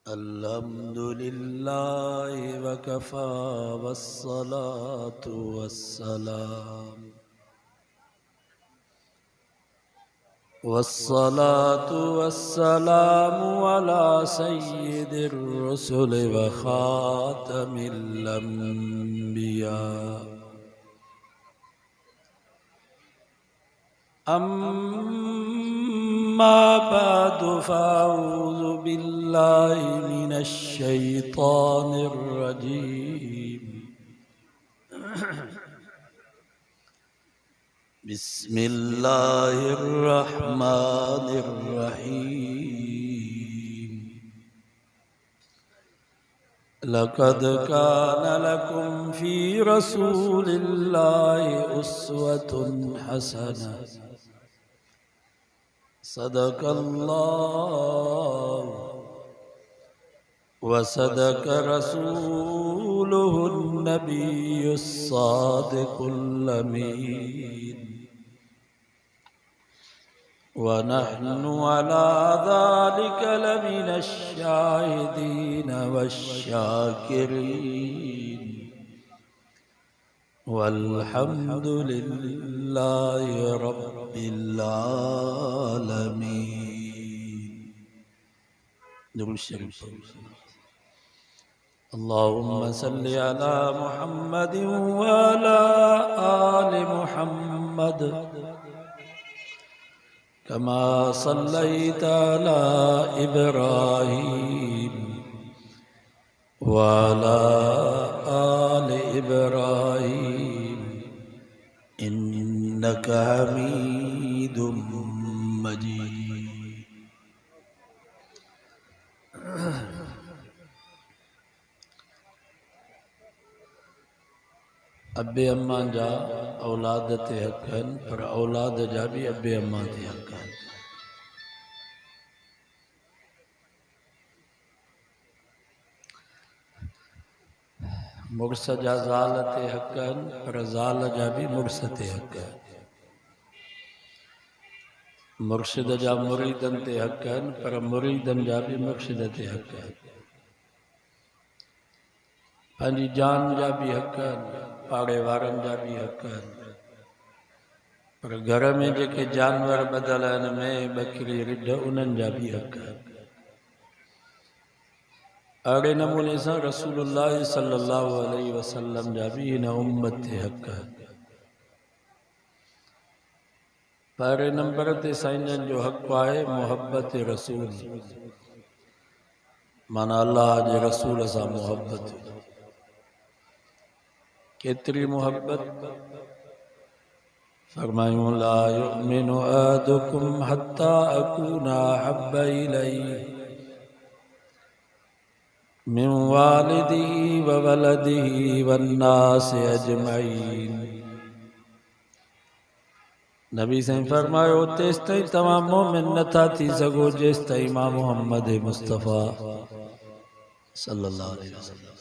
अल्हम्दुलिल्लाह वकफ़ा वस्सलातु वस्सलामु अला सय्यिदिर रुसुल व खातमिल अंबिया अम्मा बअदु फ़अऊज़ु बिल्लाहि मिनश शैतानिर रजीम बिस्मिल्लाहिर रहमानिर रहीम लक़द कान लकुम फ़ी रसूलिल्लाहि उस्वतुन हसनह सदक़ल्लाहु व सदक़ रसूलुहुन नबियुस सादिक़ुल अमीन व नहनु अला ज़ालिका लमिनश शाहिदीन वश्शाकिरीन वल्हम्दुलिल्लाहि रब्बिल आलमीन। दुरूद शरीफ। अल्लाहुम्मा सल्लि अला मुहम्मद व अला आलि मुहम्मद कमा सल्लैता अला इब्राहीम व अला आलि इब्राहीम इन्नका हमीदुम मजीद। अब्बे अम्मा जा औलाद ते हक़ हन, पर औलाद जा भी अब्बे अम्मा ते हक़ हन। मुड़स जा ज़ाल ते हक़ हन, पर ज़ाल जा भी मुड़स ते हक़ हन। मुर्शिद जा मुरीदन ते हक़ हन, पर मुरीदन जा भी मुर्शिद ते हक़ हन। पंहिंजी जान जा भी हक़ हन, पाड़े वारन जा भी हक़ हन, पर घर में जेके जानवर ॿधल आहिनि में ॿकरी रिढ उन्हनि जा भी हक़ हन। अहिड़े नमूने सां रसूलुल्लाह सल्लल्लाहु अलैहि वसल्लम जा भी हिन उम्मत ते हक़ हन। पहिरें नंबर ते साईं जो हक़ आहे मोहब्बत रसूल, माना अल्लाह जे रसूल सां मोहब्बत। केतरी मोहब्बत? फरमायूं ला युमिनु अहदुकुम हत्ता अकूना अहब्ब इलैहि मिन वालिदिही व वलदिही वन्नासि अजमईन। नबी साईं फरमायो तेस ताईं तव्हां मोमिन नथा थी सघो जेस ताईं मां मोहम्मद मुस्तफ़ा सल्लल्लाहु अलैहि वसल्लम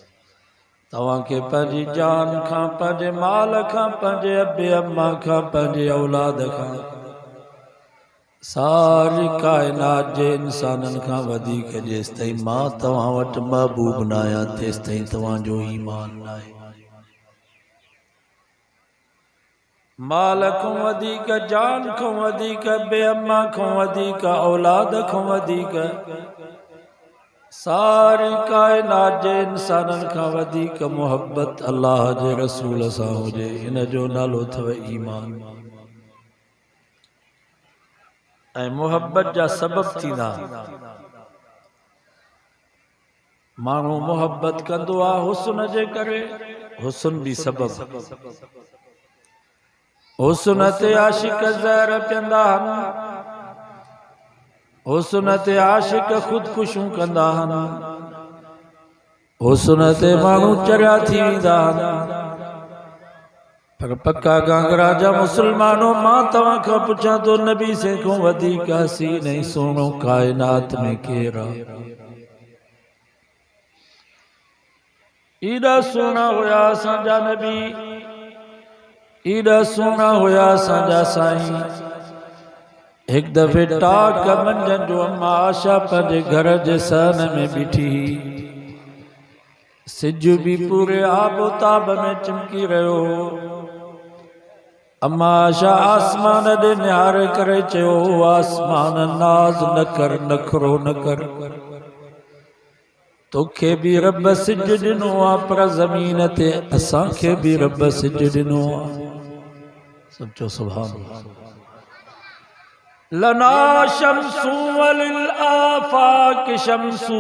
तव्हांखे पंहिंजी जान खां, पंहिंजे माल खां, पंहिंजे अब्बे अम्मा खां, पंहिंजे औलाद खां, सारी कायनात जे इंसाननि खां वधीक जेस ताईं मां तव्हां वटि महबूब न आहियां तेस ताईं तव्हांजो ईमान न आहे। माल खां वधीक, जान खां वधीक, अब्बे अम्मा खां वधीक, औलाद खां वधीक, सारी कायनात जे इंसाननि खां वधीक मोहब्बत अल्लाह जे रसूल सां हुजे, इन जो नालो अथव ईमान। ऐं मोहब्बत जा सबब थींदा। माण्हू मोहब्बत कंदो आहे हुस्न जे करे, हुस्न भी सबब। हुस्न ते आशिक ज़हर पियंदा आहिनि, हुस्न ते आशिक ख़ुदकुशियूं कंदा आहिनि, हुस्न ते माण्हू चरिया थी वेंदा आहिनि। पर पक्का गांगरा जा मुसलमानों, मां तव्हां खां पुछां तो नबी से को वधीक हसीन ऐं सुहिणो कायनात में केरु आहे? एॾा सुहिणा हुया असांजा नबी, एॾा सुहिणा हुया असांजा साईं। एक दफ़े टाक मंझंदि जो अम्मा आशा पंहिंजे घर जे सहन में बीठी, सिज भी पूरे आबोताब में चमकी रहियो। अम्मा आशा आसमान ॾे निहारे करे चयो, आसमान नाज़ न कर, नखरो न कर, तोखे भी रब सिज ॾिनो आ, पर ज़मीन ते असांखे भी रब सिज ॾिनो आ। सचो सुभान अल्लाह। लना शम्सु वलिल आफाक शम्सु,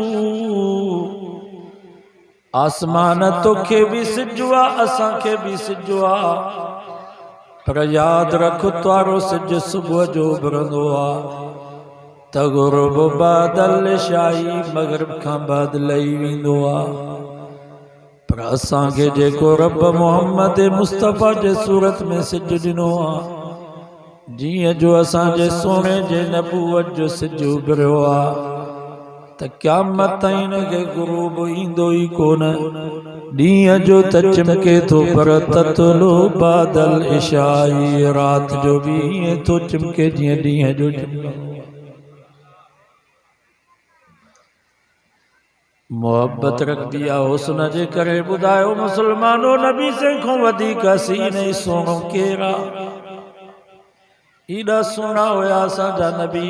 आसमान तोखे भी सिजु आ, असांखे भी सिजु आ, पर याद रख तुआरो सिज सुबुह जो उभरंदो आ, तग़ुरुब बादल शाही, मग़रिब खां बाद लही वेंदो आ। पर असांखे जेको रब मोहम्मद मुस्तफ़ा जे सूरत में सिज ॾिनो आ, जीअं जो असांजे सोने जे नबूवत जो सिज उभरियो आ, त क़यामत ताईं हिनखे गुरूब ईंदो ई कोन। ॾींहं जो त चिमके थो, पर ततलो बादल इशाई, रात जो भी ईअं थो चिमके जीअं ॾींहं जो चिमकंदो। मोहब्बत रखबी आ हुस्न जे करे। ॿुधायो मुसलमानो, नबी से खां वधीक हसीन ऐं सोणो केरु आ? एॾा सुहिणा हुया असांजा नबी।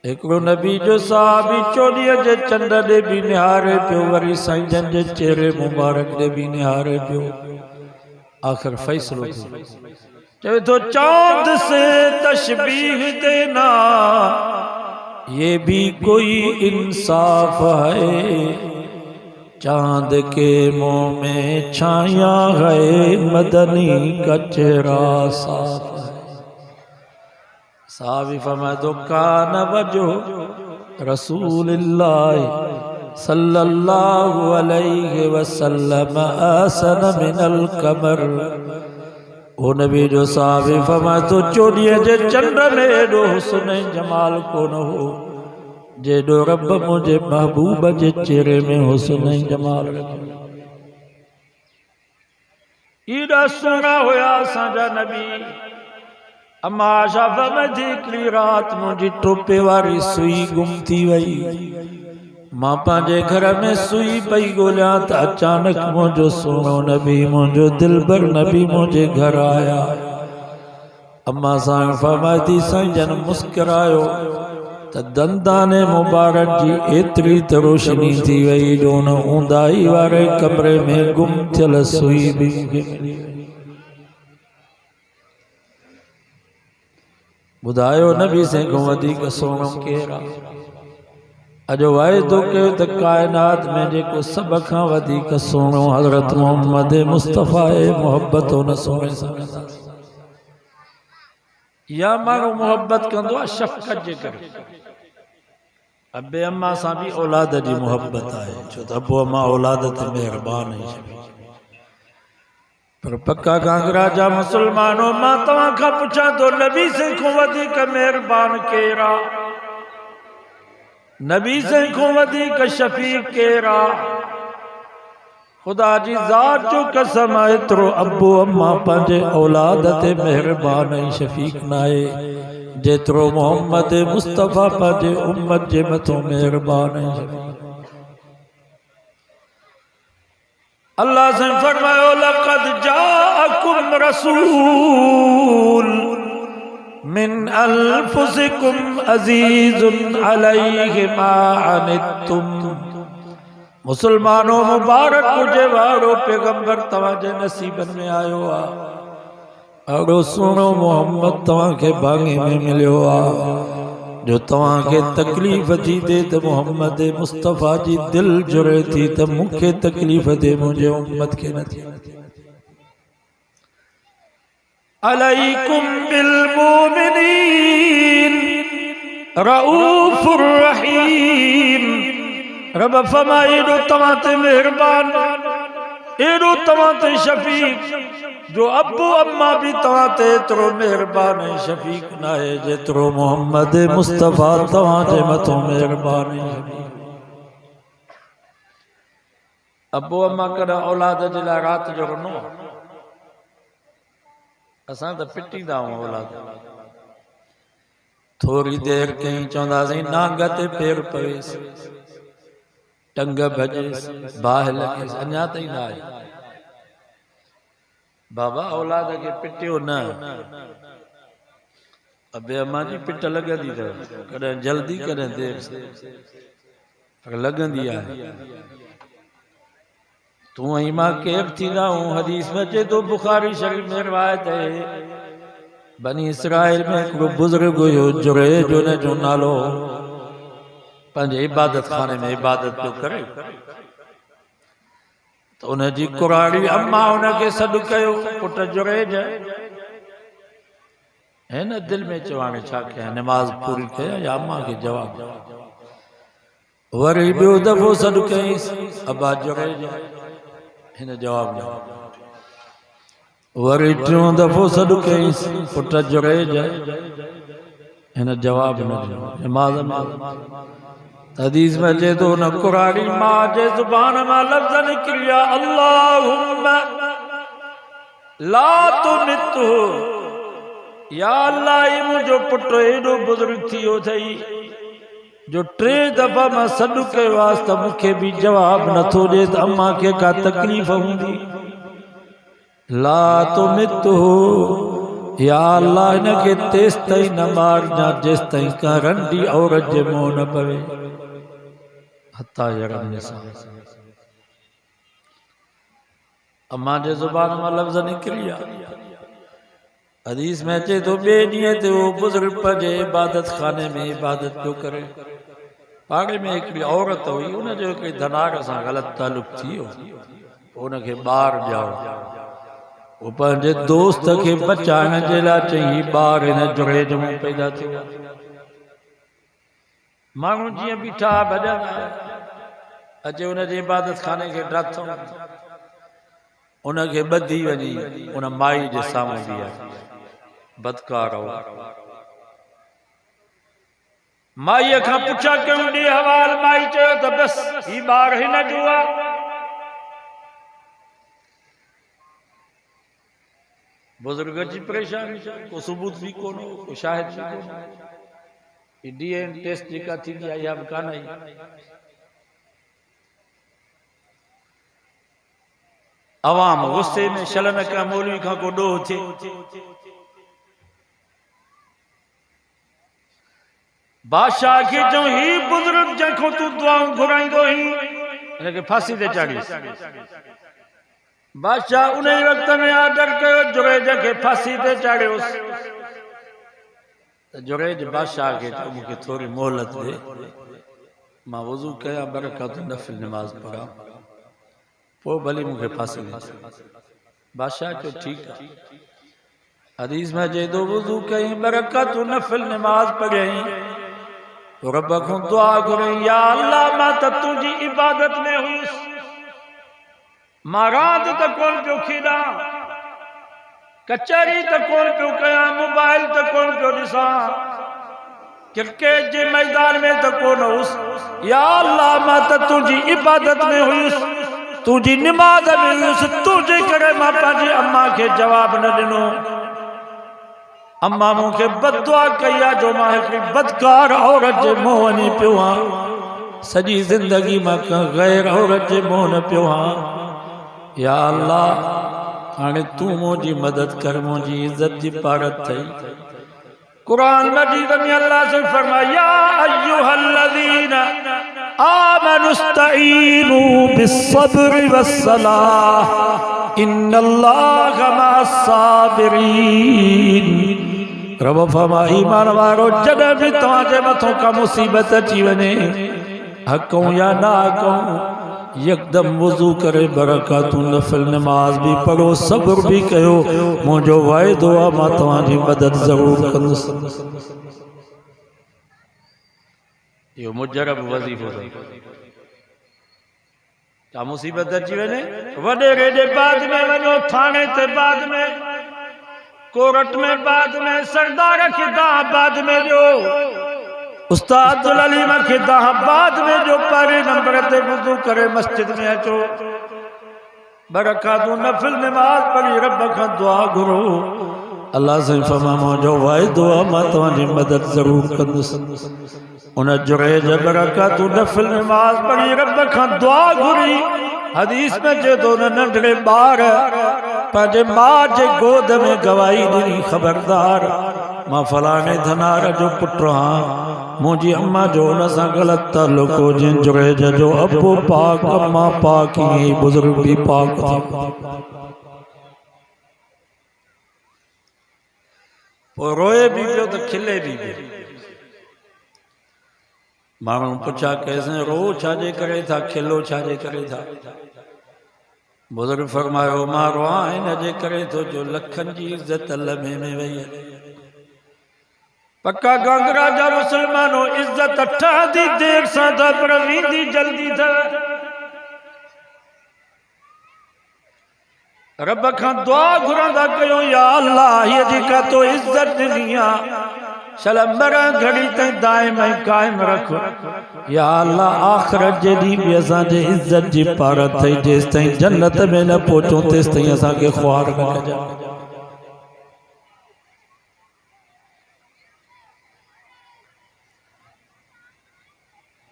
हिकिड़ो नबी जो साहबी चोॾीअ जे चंड ॾे बि निहारे पियो, वरी साईं जन जे चेहरे मुबारक ॾे बि निहारे पियो। आख़िर फ़ैसिलो थियो, चवे थो चांद से तशबीह देना ये भी कोई इंसाफ है, चांद के मुंह में छाया है, मदनी का चेहरा साफ है। साहबी फरमाए तो कान वजो रसूलिल्लाह सल्लल्लाहु अलैहि वसल्लम असन मिनल कमर। ओ नबी जो साहबी फरमाए तो चोॾीअ जे चंड में एॾो हुस्न ऐं जमाल कोन हो जेॾो रब मुंहिंजे महबूब जे चेहरे में हुस्न ऐं जमाल रखियो। एॾा सुहिणा हुया असांजा नबी। अम्मा आशा फरमाए हिकिड़ी रात मुंहिंजी टोपे वारी सुई गुम थी वई। मां पंहिंजे घर में सुई पई ॻोल्हियां त अचानक मुंहिंजो सुहिणो नबी, मुंहिंजो दिलबर नबी मुंहिंजे घर आया। अम्मा साईं फरमाए थी साईं जन मुस्कुरायो त दंदाने मुबारक जी एतिरी त रोशनी थी वई जो उन ऊंदाई वारे कमरे में गुम थियल सुई बि मिली। ॿुधायो नबी से को वधीक सुहिणो केरु आहे? अॼु वाइदो कयो त काइनात में जेको सभ खां वधीक सुहिणो हज़रत मोहम्मद मुस्तफ़ा मोहब्बत हुन सुहिणे सां कंदासीं। या माण्हू मोहब्बत कंदो आहे शफ़क़त जे करे। अबे अम्मा सां बि औलाद जी मोहब्बत आहे, छो त अबो अम्मा औलाद ते महिरबान आहिनि। पर पक्का कांगरा जा मुसलमानों, मां तव्हां खां पुछां तो नबी से को वधीक मेहरबान केरु आहे? नबी से को वधीक शफीक केरु आहे? खुदा जी ज़ात जो कसम आहे, एतिरो अबो अम्मा पंहिंजे औलाद ते मेहरबान ऐं शफीक न आहे जेतिरो मोहम्मद मुस्तफ़ा पंहिंजे उम्मत जे मथां मेहरबान ऐं शफीक। अल्लाह से फरमायो लक़द जाअकुम रसूल मिन अनफुसिकुम अज़ीज़ुन अलैहि मा अनित्तुम। मुसलमानों मुबारक हुजे वारो पैगंबर तव्हांजे नसीबन में आयो आहे। अहिड़ो सुहिणो मोहम्मद तव्हांखे बाग़े में मिलियो आहे जो तव्हांखे तकलीफ़ थी थिए त मोहम्मद मुस्तफ़ा जी दिल जुड़े थी त मूंखे तकलीफ़ थिए, मुंहिंजे उम्मत खे न थिए। अलैकुम बिल मोमिनीन रऊफुर रहीम। रब फरमाए एॾो तव्हां ते महिरबान, एॾो तव्हां ते शफ़ीक जो अबू अम्मा भी तव्हां ते एतिरो महिरबान ऐं शफ़ीक न आहे जेतिरो मोहम्मद मुस्तफ़ा तव्हांजे मथां महिरबान आहे। अबू अम्मा कॾहिं औलाद जे लाइ राति जो रुनो? असां त पिटींदा आहियूं औलाद। थोड़ी देर कहीं चौंदासीं नांग ते पेर पवेस टंग भजेस बाह लगे अञा ताईं न आए। बाबा औलाद के पिटियो न अबे अम्मा जी पिट लगंदी अथव कॾहिं जल्दी कॾहिं देर पर लगंदी आहे। तू ऐं मां केर थींदा हूं। हदीस में अचे थो बुखारी शरीफ में रिवायत है बनी इसराइल में हिकिड़ो बुज़ुर्ग हुयो जुरैज जो हुन जो नालो पंहिंजे इबादत खाने में इबादत पियो करे तो उनजी कुराड़ी अम्मा उनखे सॾु कयो पुट जुरैज है न दिल में चवाने छा कयां नमाज पूरी कयां या अम्मा के जवाब वरी ॿियो दफ़ो सॾु कयईंसि अबा जुरैज हिन जवाब ॾिनो वरी टियों दफ़ो सॾु कयईंसि पुट जुरैज हिन जवाब न ॾिनो नमाज में। हदीस में अचे तो न कुराड़ी मां जे ज़ुबान मां लफ़्ज़ निकिरिया अल्लाहुम्मा ला तुमितहु या अल्लाह ई मुंहिंजो पुटु एॾो बुज़ुर्ग थियो अथई जो 3 दफ़ा मां सॾु कयो आहे त मूंखे बि जवाब नथो ॾिए त अम्मा खे का तकलीफ़ हूंदी। ला तुमितहु या अल्लाह हिनखे तेसि ताईं न मारजां जेसि ताईं का रंडी औरत जे मुंहुं न पवे हत्ता यरम निसा। अम्मा जे ज़ुबान मां लफ़्ज़ निकिरिया। हदीस में अचे तो ॿिए ॾींहं ते वो बुज़ुर्ग पंहिंजे इबादत खाने में इबादत पियो करे पाड़े में हिकिड़ी औरत हुई उनजो हिकिड़े धनार सां ग़लति तालुक थी वियो उनखे ॿार ॼाओ वो पंहिंजे दोस्त खे बचाइण जे लाइ चई ॿार हिन जुरैज में पैदा थियो। माण्हू जीअं बीठा भॼन अचे उनजे इबादत खाने खे ड्रथो उनखे ॿधी वञी उन माई जे साम्हूं बीह बदकार हो। माईअ खां पुछा कयूं ॾे हवाल माई चयो त बस ही ॿार हिन जो आहे। बुज़ुर्ग जी परेशानी को सबूत भी कोन को शाहिद भी कोन डीएनए टेस्ट जेका थींदी आहे इहा बि कान आई। अवाम गुस्से में शलन का मौलवी खां को ॾोह थिए बादशाह खे चऊं ही बुज़ुर्ग जंहिंखां तूं दुआऊं घुराईंदो ही हिनखे फांसी ते चाढ़ीस। बादशाह उन ई वक़्त में आर्डर कयो जुरैज खे फांसी ते चाढ़ियोसि। जुरैज बादशाह खे चयो मूंखे थोरी मोहलत ॾे मां वज़ू कयां बरक़त नफ़िल नमाज़ पढ़ां पोइ भली मूंखे फांसी ॾे। बादशाह चयो ठीकु आहे। हदीस में अचे थो वज़ू कई बरक़त नफ़िल नमाज़ पढ़ियईं रब खां दुआ घुरई या अल्लाह मां त तुंहिंजी इबादत में हुयुसि मां रात त कोन पियो खेॾां कचहरी त कोन पियो कयां मोबाइल त कोन पियो ॾिसां क्रिकेट जे मैदान में त कोन हुयुसि या अल्लाह मां त तुंहिंजी इबादत में हुयुसि तुंहिंजी निमाज़ में हुयुसि तुंहिंजे करे मां पंहिंजी अम्मा खे जवाब न ॾिनो। अम्मा मूंखे बददुआ कई आहे जो मां हिकिड़ी बदकार औरत जे मुंहुं वञी पियो आहियां सॼी ज़िंदगी मां गैर औरत जे मुंहुं न पियो आहियां। या अल्लाह हाणे तूं मुंहिंजी मदद कर मुंहिंजी इज़त जी पारत थई। कुरान मजीद में अल्लाह से फरमाया अय्युहल्लज़ीना आमनुस्तईनु बिस्सब्रि वस्सलाह इन्नल्लाहा मअस्साबिरीन। रब फरमा ईमान वारो जॾहिं बि तव्हांजे मथों का मुसीबत अची वञे हक़ूं या ना हक़ूं यकदम वज़ू करे बरक़ातूं नफ़िल नमाज भी पढ़ो सब्र भी कयो मुंहिंजो वाइदो आहे मां तव्हांजी मदद ज़रूर कंदुसि। इहो मुजरब वज़ीफ़ो अथई। का मुसीबत अची वञे वॾेरे जे बाद में वञो थाणे ते बाद में कोर्ट में बाद में सरदार खे दाह बाद में ॾियो उस्ताद अलीम खे दाह बाद में जो पहिरें नंबर ते वज़ू करे मस्जिद में अचो बरक़ातूं नफ़िल नमाज़ पढ़ी रब खां दुआ घुरो अल्लाह से फरमा मौजो वाई दुआ मां तव्हांजी मदद ज़रूर कंदुसि। उन जुरे जबरका तू नफिल नमाज पढ़ी रब खां दुआ घुरी। हदीस में जे तो नंढड़े ॿार पंहिंजे मां जे गोद में गवाही ॾिनी, ख़बरदार मां फलाणे धनार जो पुटु आहियां, मुंहिंजी अम्मा जो हुन सां ग़लति तालुक हो, जिन जुरेज जो अबू पाक अम्मा पाक ई बुज़ुर्ग भी पाक थी। पोइ रोए भी पियो त खिले भी पियो। माण्हू पुछा कैसे रो छाजे करे था, खिलो छाजे करे था? बुज़ुर्ग फरमायो मां रोआ इन जे करे थो जो लखनि जी इज़त लम्हे में वई आहे। पक्का गांगरा जा मुसलमानों, इज्जत ठहंदी देर सां था पर वेंदी जल्दी था। रब खां दुआ घुरंदा कयो, या अल्लाह हीअ जेका तो इज्जत ॾिनी आहे शलंबर घड़ी ताईं दाइम ऐं क़ाइम रख। या अल्लाह आख़िरत जे ॾींहुं बि असांजे इज्जत जी पार थई, जेसि ताईं जन्नत में न पहुचूं तेसि ताईं असांखे ख्वार न कजां।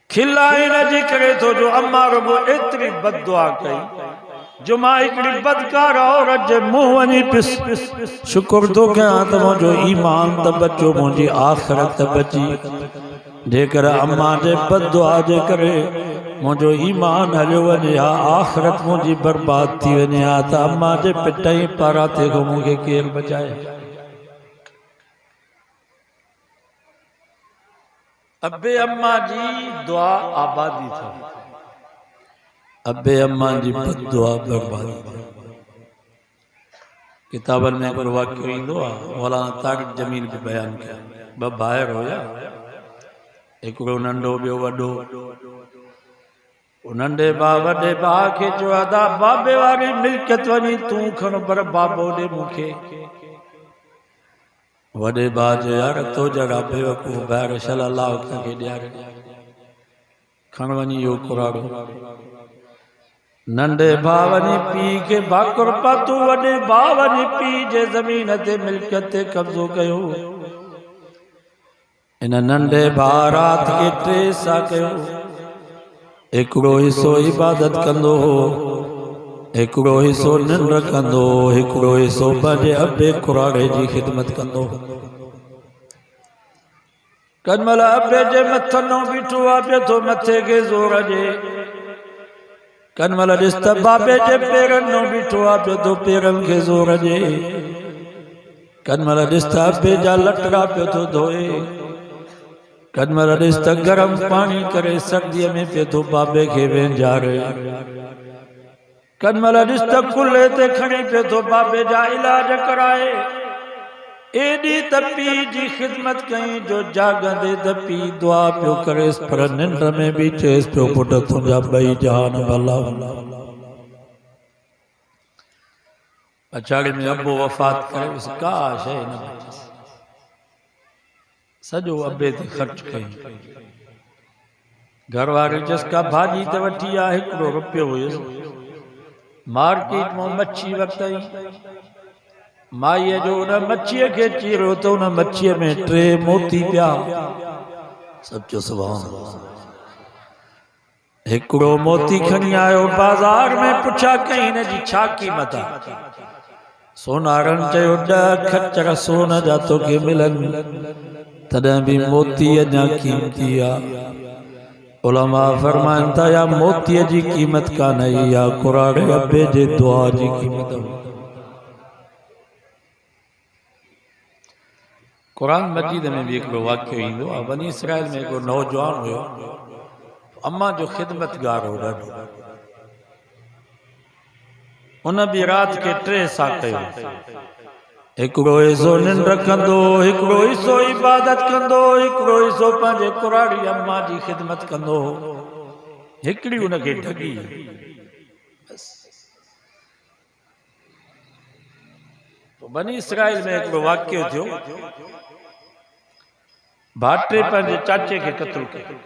खिला इन जे करे थो जो अम्मा रुगो एतिरी बददुआ कई जो मां हिकिड़ी बदकार औरत जे मुंहुं वञी पिस शुक्र थो कयां त मुंहिंजो ईमान त बचियो, मुंहिंजी आख़िरत बची। जेकर अम्मा जे बददुआ जे करे मुंहिंजो ईमान हलियो वञे हा, आख़िरत मुंहिंजी बर्बाद थी वञे हा, त अम्मा जे पिट ई पारां ते मूंखे केरु बचाए? अबे अम्मा जी दुआ आबादी थी, अबे अम्मा जी बददुआ बर्बादी थी। किताबनि में हिकिड़ो वाक़ियो ईंदो आहे, मौलाना तारिक जमील बि बयानु कया। ॿ भाइर हुया, हिकिड़ो नंढो ॿियो वॾो। नंढे भाउ वॾे भाउ खे चयो अदा बाबे वारी मिल्कियत वञी तूं खण, पर बाबो ॾे मूंखे। वॾे भाउ जो यार तो जड़ा बेवकूफ़ ॿाहिरि सलाह खे ॾियारे खण वञी इहो कुराड़ो। नंढे भाउ वञी पीउ खे भाकुर पातो, वॾे भाउ वञी पीउ जे ज़मीन ते मिल्कियत ते कब्ज़ो कयो। इन नंढे भाउ राति खे 3 हिसा कयो, हिकिड़ो हिसो इबादत कंदो हो, हिकिड़ो हिसो निंड कंदो, हिकिड़ो हिसो पंहिंजे अबे कुराड़े जी ख़िदमत कंदो। कनमल अबे जे मथनो बीठो आहे पियो थो मथे खे ज़ोर ॾे, कनमल ॾिस त बाबे जे पेरनि नो बीठो आहे पियो थो पेरनि खे ज़ोर ॾे, कनमल ॾिस त अबे जा लटड़ा पियो थो धोए, कनमल ॾिस त गरम पाणी करे सर्दीअ में पियो थो बाबे खे वेंझारे, कनमल ॾिस त कुल्हे ते खणी पियो थो बाबे जा इलाज कराए। एॾी त पीउ जी ख़िदमत कई जो जागंदे त पीउ दुआ पियो करेसि, पर निंड में बि चएसि पियो पुट तुंहिंजा 2 जहान भला। पछाड़ी में अबो वफ़ात करे वियुसि, का शइ न बचियसि, सॼो अबे ते ख़र्च कई। घरवारी चयसि का भाॼी त वठी आहे, 1 रुपयो हुयुसि, मार्केट में मच्छी वरितई, माईअ जो उन मच्छीअ खे चीरो त उन मच्छीअ में 3 मोती पिया। सचो सुभाणे 1 मोती खणी आयो, बाज़ार में पुछा कई हिन जी छा क़ीमत आहे? सोनारनि चयो 10 खच्चर सोन जा तोखे मिलनि, तॾहिं बि मोती अञा क़ीमती आहे। उलमा फरमाइनि था या मोतीअ जी क़ीमत कान या कुराड़े अबे जे दुआ जी क़ीमत। कुरान मजीद में भी हिकिड़ो वाक़ियो ईंदो आहे, बनी इसराइल में हिकिड़ो नौजवान हुयो, अम्मा जो ख़िदमतगार हो ॾाढो। उन बि राति खे 3 हिसा कयो, हिकिड़ो हिसो निंड कंदो, हिकिड़ो हिसो इबादत कंदो, हिकिड़ो हिसो पंहिंजे कुराड़ी अम्मा जी ख़िदमत कंदो। हिकिड़ी उनखे ढगी। बनी इसराइल में हिकिड़ो वाक़ियो थियो, भाटे पंहिंजे चाचे खे क़त्ल कयो।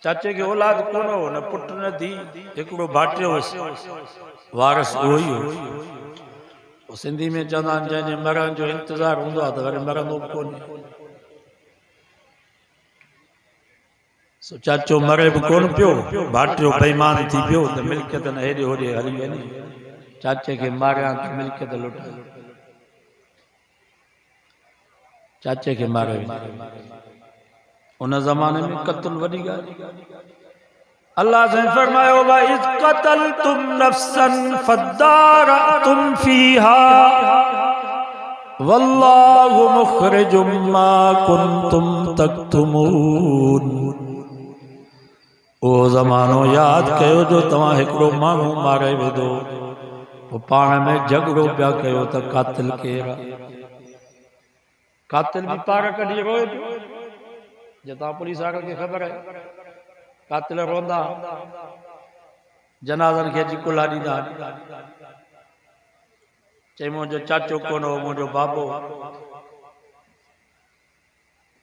चाचे खे औलाद कोन हो, न पुट न धी, हिकिड़ो भाटियो हुयुसि, वारस उहो ई हो। सिंधी में चवंदा आहिनि जंहिंजे मरण जो इंतज़ारु हूंदो आहे त वरी मरंदो बि कोन्हे। चाचो मरे बि कोन पियो, भाटियो बेईमान थी पियो त मिल्कियत न हेॾे होॾे हली वञे, चाचे खे मारियां त मिल्कियत लुटाए, चाचे खे मारे उन ज़माने में क़त्ल वॾी ॻाल्हि। अल्लाह से फरमायो व इज़ क़तलतुम नफ्सन फद्दारअतुम फीहा वल्लाहु मुखरिजुम मा कुंतुम तक्तुमून। ओ ज़मानो याद कयो जो तव्हां हिकिड़ो माण्हू मारे वेदो, पोइ पाण में झगड़ो पिया कयो त कातिल केरु आहे। कातिल भी पार कढी रोए पियो, जो तव्हां पुलिस वारनि खे ख़बर आहे कातिल रोंदा, जनाज़नि खे अची कुल्हा ॾींदा, चई मुंहिंजो चाचो कोन हो, मुंहिंजो बाबो।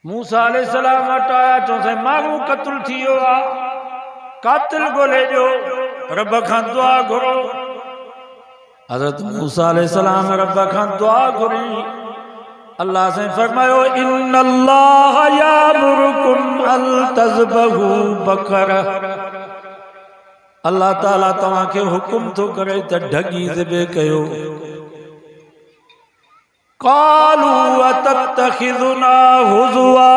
मूसा अलैहिस्सलाम वटि आया, चऊं माण्हू क़त्ल थी वियो आहे, कातिल ॻोल्हे ॾियो, रब खां दुआ घुरो। हज़रत मूसा अलैहिस्सलाम रब खां दुआ घुरी, अल्लाह से फरमायो इन्नल्लाह यामुरुकुम अल तज़बहू बकर। अल्लाह ताला तव्हां खे हुकुम थो करे त ढगी ज़िबे कयो। क़ालू अतत्तखिज़ुना हुज़ुआ।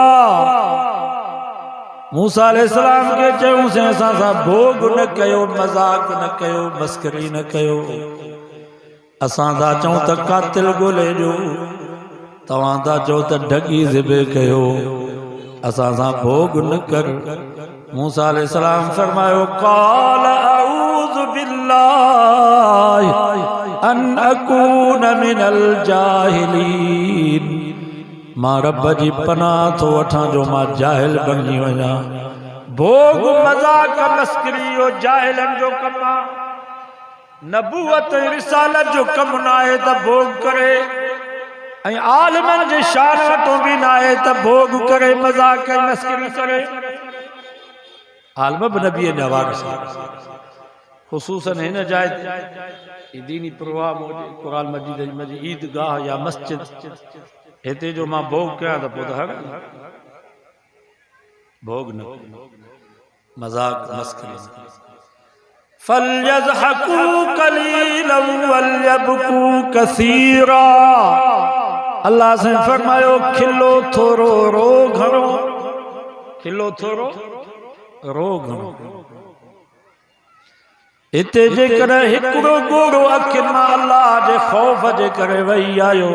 मूसा अलैहिस्सलाम खे चयूंसीं असां सां भोग न कयो, मज़ाक न कयो, मस्करी न कयो। असां था चऊं त कातिल ॻोल्हे ॾियो, तव्हां था चओ त ढगी ज़िबे कयो, असां सां भोग न कर। मूसा अलैहिस्सलाम फरमायो क़ाल अऊज़ु बिल्लाहि अन अकून मिनल जाहिलीन। मां रब जी पनाह थो वठां जो मां जाहिल बणिजी वञा। भोग मज़ाक मस्करी इहो जाहिलनि जो कमु आहे, नबूवत रिसालत जो कमु न आहे त भोग करे, ऐं आलिमनि जे शान वटो बि न आहे त भोग करे, मज़ाक मस्करी करे। आलिम बि नबीअ जा वारिस, ख़ुसूसन हिन जाइ ते दीनी प्रोग्राम हुजे, क़ुरान मजीद जी ईदगाह या मस्जिद, हिते जो मां भोग कयां त पोइ त हर भोग न, मज़ाक मस्करी। फलयज़हकू कलीलन वलयबकू कसीरा। अल्लाह से फरमायो खिलो थोरो रो घणो, खिलो थोरो रो घणो। हिते जेकर हिकिड़ो गोड़ो अखियुनि मां अल्लाह जे ख़ौफ़ जे करे वही आयो,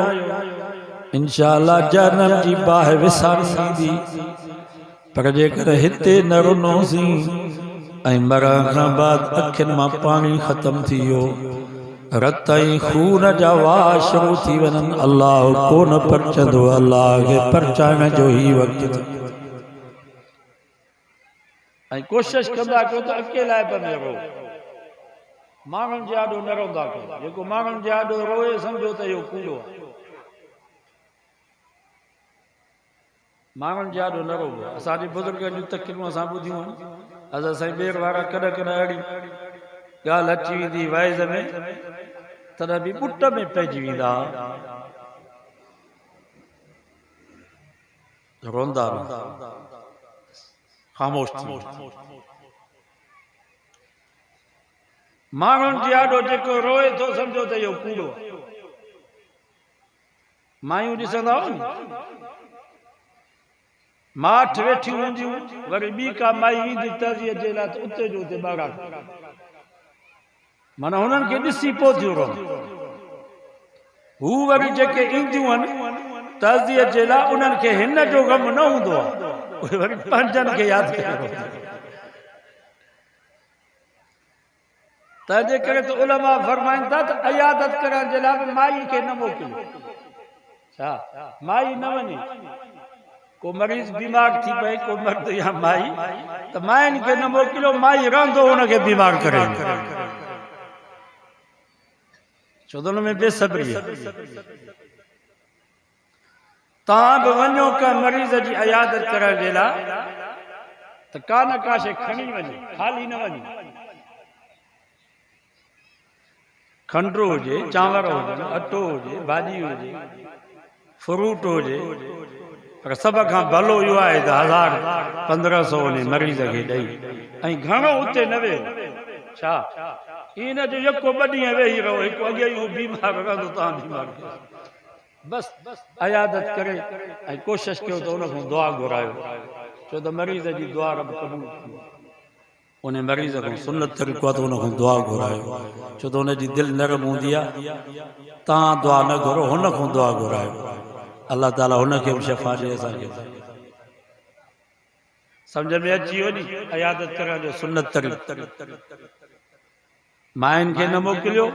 इंशाअल्लाह जहन्नम जी बाहि विसारी ईंदी। पर जेकर हिते न रुनोसीं ऐं मरण खां बाद अखियुनि मां पाणी ख़त्म थी वियो, रत ऐं खून जा वाह शुरू थी वञनि, अल्लाह कोन परचंदो। अल्लाह खे परचाइण जो ई वक़्तु थियो। ऐं कोशिश कंदा कयो त अकेला में रहो, माण्हुनि जे आॾो न रहंदा कयो। जेको माण्हुनि जे आॾो रोए सम्झो त इहो कूड़ो आहे, माण्हुनि जे आॾो न रहो। असांजे बुज़ुर्गनि जूं तकरीरूं असां ॿुधियूं आहिनि, असां साईं ॿेर वारा कॾहिं कॾहिं अहिड़ी ॻाल्हि अची वेंदी वाइज़ में, तॾहिं बि ॿुट में पइजी वेंदा, रोंदा ख़ामोश थी। माण्हुनि जे आॾो जेको रोए थो सम्झो त इहो कूड़ो। मायूं ॾिसंदा न, माठ वेठियूं हूंदियूं, वरी ॿी का माई ईंदी तज़ीअ जे लाइ त उते जो उते ॿारा, माना हुननि खे ॾिसी पोइ थियो रहंदो। हू वरी जेके ईंदियूं आहिनि तज़ीअ जे लाइ, उन्हनि खे हिन जो ग़म न हूंदो आहे, उहे वरी पंहिंजनि खे यादि करे। तंहिंजे करे त उलमा फरमाइनि था त अयादत करण जे लाइ माई खे न मोकिलियो। छा माई न वञे, को मरीज़ बीमार थी पए, को मर्द या माई, त माइनि खे न मोकिलियो, माई रहंदो हुनखे बीमार करे, छो त हुन में बेसब्री आहे। तव्हां बि वञो का मरीज़ जी अयादत करण जे लाइ त का न का शइ खणी वञे, खाली न वञे। खंडु हुजे, चांवर हुजनि, अटो हुजे, भाॼी हुजे, फ्रूट हुजे, पर सभ खां भलो इहो आहे त 1500 उन मरीज़ खे ॾेई ऐं घणो उते न वेहो छा इन जो यको ॿ ॾींहं वेही रहो, हिकु अॻे ई बीमार रहंदो तव्हां बीमार बस अयादत करे ऐं कोशिशि कयो त उन खां दुआ घुरायो, छो त मरीज़ जी दुआ रब क़बूल कंदो। उन मरीज़ खां सुन्नत तरीक़ो आहे त उन खां दुआ घुरायो, छो त उनजी दिलि नरम हूंदी आहे। तव्हां दुआ न घुरो, हुन खां दुआ घुरायो, अल्लाह ताला हुनखे बि शफ़ा ॾे असांखे। सम्झ में अची वियो नी अयादत करण जो सुन्नत तरीक़ो। मायुनि खे न मोकिलियो,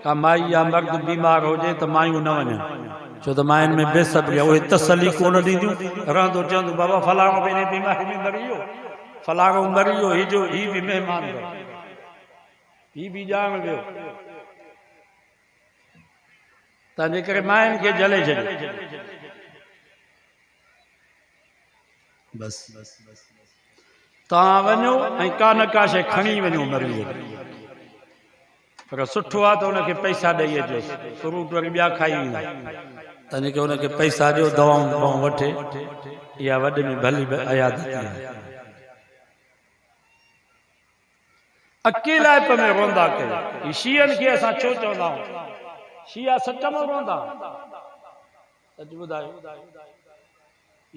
का माई या मर्द बीमार हुजे त मायूं न वञनि, छो त मायुनि में बेसब्री आहे, उहे तसली कोन ॾींदियूं, रहंदो चवंदो बाबा फलाणो पंहिंजे बीमारी में मरी वियो, फलाणो मरी वियो, ही बि महिमान ही बि ॼाण वियो, तंहिंजे करे मायुनि खे जले छॾियो। बस तव्हां वञो ऐं का न का शइ खणी वञो मरीज़ खे, पर सुठो आहे त हुनखे पैसा ॾेई अचो, फ्रूट वरी ॿिया खाई ईंदा, तंहिंजे करे हुनखे पैसा ॾियो, दवाऊं वठे, इहा वॾे में भली अयादत आहे। अकेलाइप में रोंदा कयो, शीयनि खे असां छो चवंदा आहियूं शिया सच में रोंदा, सच ॿुधायो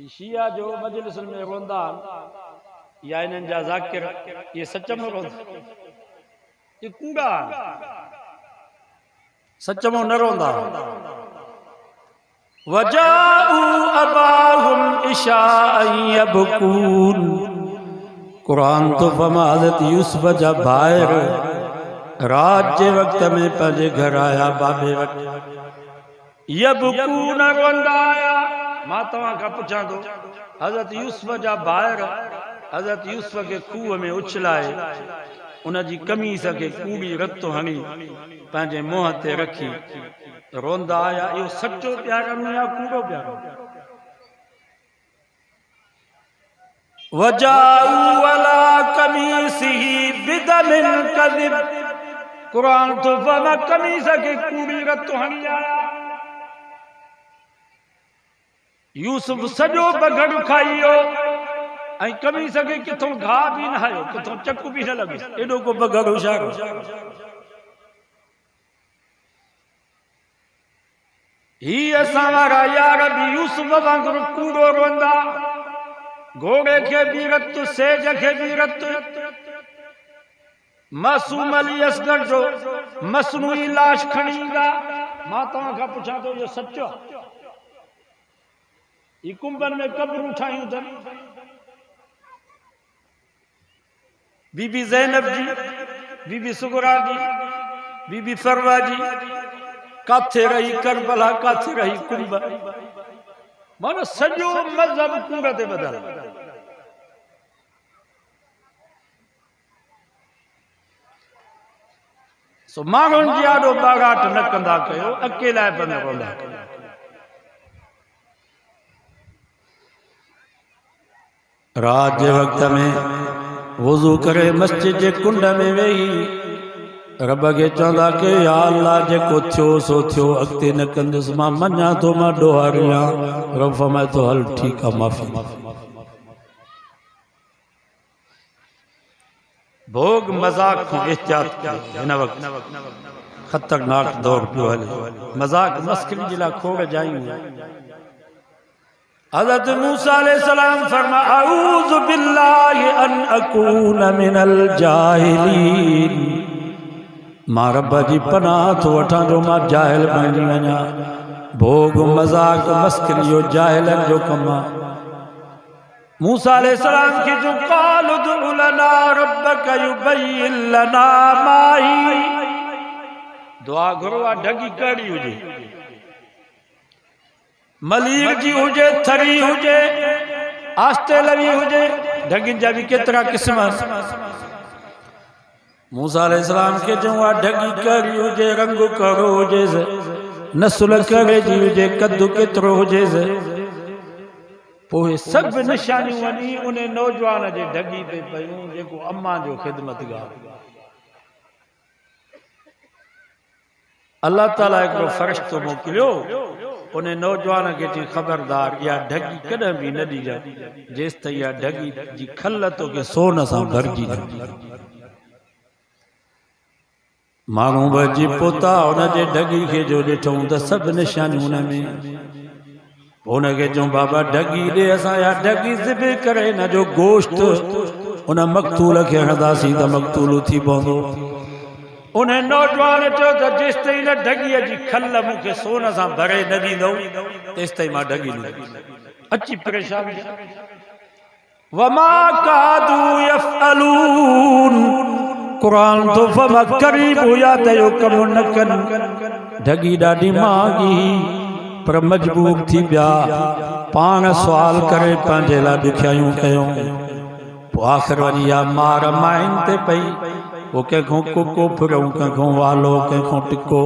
शिया जो मजलिस में रोंदा या इन्हनि जा ज़ाकिर ये सच में रोंदा, ये कूड़ा सच में न रोंदा। वजाऊ अबाहुम इशाअन यबकून, कुरान तो फरमादत यूसुफ जा भाइर रात जे वक्त में पंहिंजे घर आया बाबे वटि, यबकून रोंदा आया। मां तव्हां खां पुछां थो, हज़रत यूसुफ जा भाइर हज़रत यूसुफ खे खूह में उछलाए उनजी कमीस खे कूड़ी रत हणी पंहिंजे मुंहं ते रखी रोंदा आया, इहो सचो प्यारनि या कूड़ो प्यारो? वजाऊ अला कमीसिही बिदमिन कज़िब, कुरान तो फरमा कमीस खे कूड़ी रत हणी आया। यूसुफ सॼो बगड़ खाई वियो ऐं कमीस खे किथों घाह बि न आयो, किथों चकु बि न लॻो, एॾो को बगड़ होशियार। ही असां वारा यार बि यूसुफ वांगुरु कूड़ो रोंदा, घोड़े खे बि रत, सेज खे बि रत, मासूम अली असगर जो मसनूई लाश खणी ईंदा। मां तव्हां खां पुछां थो, इहो सचो? ही कुंभनि में कब्रूं ठाहियूं अथनि, बीबी ज़ैनब जी, बीबी सुगरा जी, बीबी फरवा जी, काथे रही करबला, काथे रही कुंभ, माना सॼो मज़हब कूड़ ते ॿधल। सो माण्हुनि जी आॾो बागाट न कंदा कयो, अकेलाइप में रोंदा कयो। रात जे वक्त में वुज़ू करे मस्जिद जे कुंड में वेही रब खे चवंदा के या अल्लाह जेको थियो सो थियो, अॻिते न कंदुसि, मां मञा थो, मां ॾोहारी आहियां। रब फरमाए थो हल ठीकु आहे, माफ़ी। भोग मज़ाक खां एहतियात कयो, हिन वक़्तु ख़तरनाक दौर पियो हले, मज़ाक मस्खरी जे लाइ खोड़ जायूं। हज़रत मूसा अलैहिस्सलाम फरमा अऊज़ु बिल्लाहि अन अकून मिनल जाहिलीन, मां रब जी पनाह थो वठां जो मां जाहिल बणिजी वञा। भोग मज़ाक मस्खरी जो जाहिलनि जो कमु आहे। मूसा अलैहिस्सलाम खे जो क़ालु उदउ लना रब्बक युबय्यिन लना माही, दुआ घुरो आहे ढगी कड़ी हुजे, मलीर जी हुजे, थरी हुजे, आस्ते लवी हुजे, ढगिन जा भी केतरा किस्म। मूसा अलैहिस्सलाम के जो ढगी करी हुजे, रंग करो हुजे, नस्ल करे जी हुजे, कद्दू केतरो हुजे, पोइ सब निशानियूं वञी उन नौजवान जे ढगी पे पयूं जेको अम्मा जो ख़िदमतगार। अल्लाह ताला हिकिड़ो फ़रिश्तो मोकिलियो, उन नौजवान खे चई ख़बरदार इहा ढगी कॾहिं बि न ॾिजां जेसि ताईं इहा ढगी जी खल तोखे सोन सां भरिजी न। माण्हू बि अची पहुता, हुनजे ढगी खे जो ॾिठऊं त सभु निशानियूं हुन में। हुनखे चऊं बाबा ढगी ॾे, असां इहा ढगी ज़िबे करे हिन जो गोश्त उन मक़तूल खे हणंदासीं त मक़तूल थी पवंदो। उन नौजवान चयो त जेसि ताईं हिन ढगीअ जी खल मूंखे सोन सां भरे न ॾींदो तेसि ताईं मां ढगी न अची परेशान। वमा कादू यफ़अलून, क़ुरान तो फमा करीब हुया त यो कम न कनि। ढगी ॾाढी महांगी पर मजबूर थी पिया, पाण सुवाल करे पंहिंजे लाइ ॾुखियायूं कयूं। पोइ आख़िर वञी इहा मार माइन ते पई। वो कंहिंखो कुको फिरऊं, कंहिंखो वालो, कंहिंखो टिको,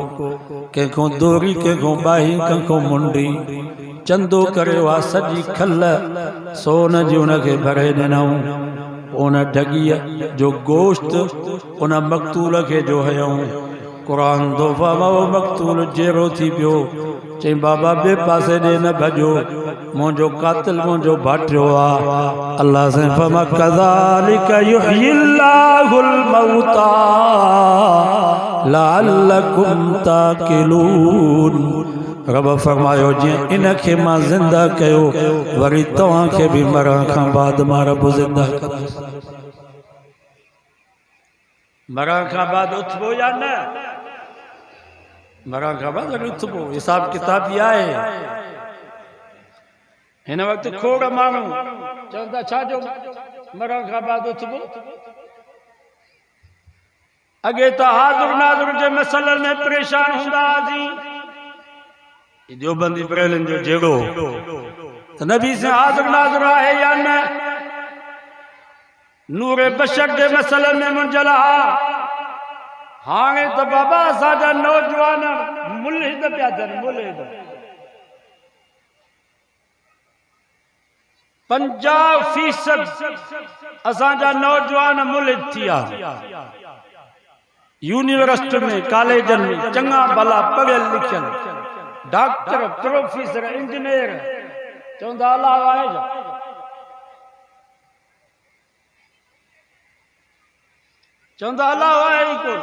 कंहिंखो दोरी, कंहिंखो बाही, कंहिंखो मुंडी। चंदो करे वा सॼी खल सोन जी उनखे भरे ॾिनऊं। उन ढगीअ जो गोश्त उन मक़तूल खे जो हयऊं। क़ुरान दो वो मक़तूल जहिड़ो थी पियो। चई बाबा ॿिए पासे ॾे न भॼो, मुंहिंजो कातिल मुंहिंजो भाटियो आहे। अल्लाह से फमा कज़ालिक युहयिल्लाहुल मौता लअल्लकुम ताक़िलून। रब फरमायो जीअं इनखे मां ज़िंदा कयो, वरी तव्हांखे बि मरण खां बाद मां रब ज़िंदा कंदुसि। मरण खां बाद उथबो या न? मरण खां बाद उथबो, हिसाब किताब बि आहे। हिन वक़्तु खोड़ माण्हू चवनि था छाजो मरण खां बाद उथबो। अॻे त हाज़ुर नाज़ुर जे मसइलनि में परेशान हूंदा हुआसीं। देवबंदी बरेलिन जो जहिड़ो त नबी से हाज़ुर नाज़ुर आहे या न, नूरे बशर जे मसइलनि में मुंझल हा। हाणे त बाबा असांजा नौजवान मुल्हिद पिया थियनि, मुल्हिद 50% असांजा नौजवान मुल्हिद थी विया। यूनिवर्सिटी में, कॉलेजनि में चङा भला पढ़ियल लिखियल डॉक्टर, प्रोफेसर, इंजीनियर चवंदा अलाह आहे छा? चवंदा अलाह आहे ई कोन।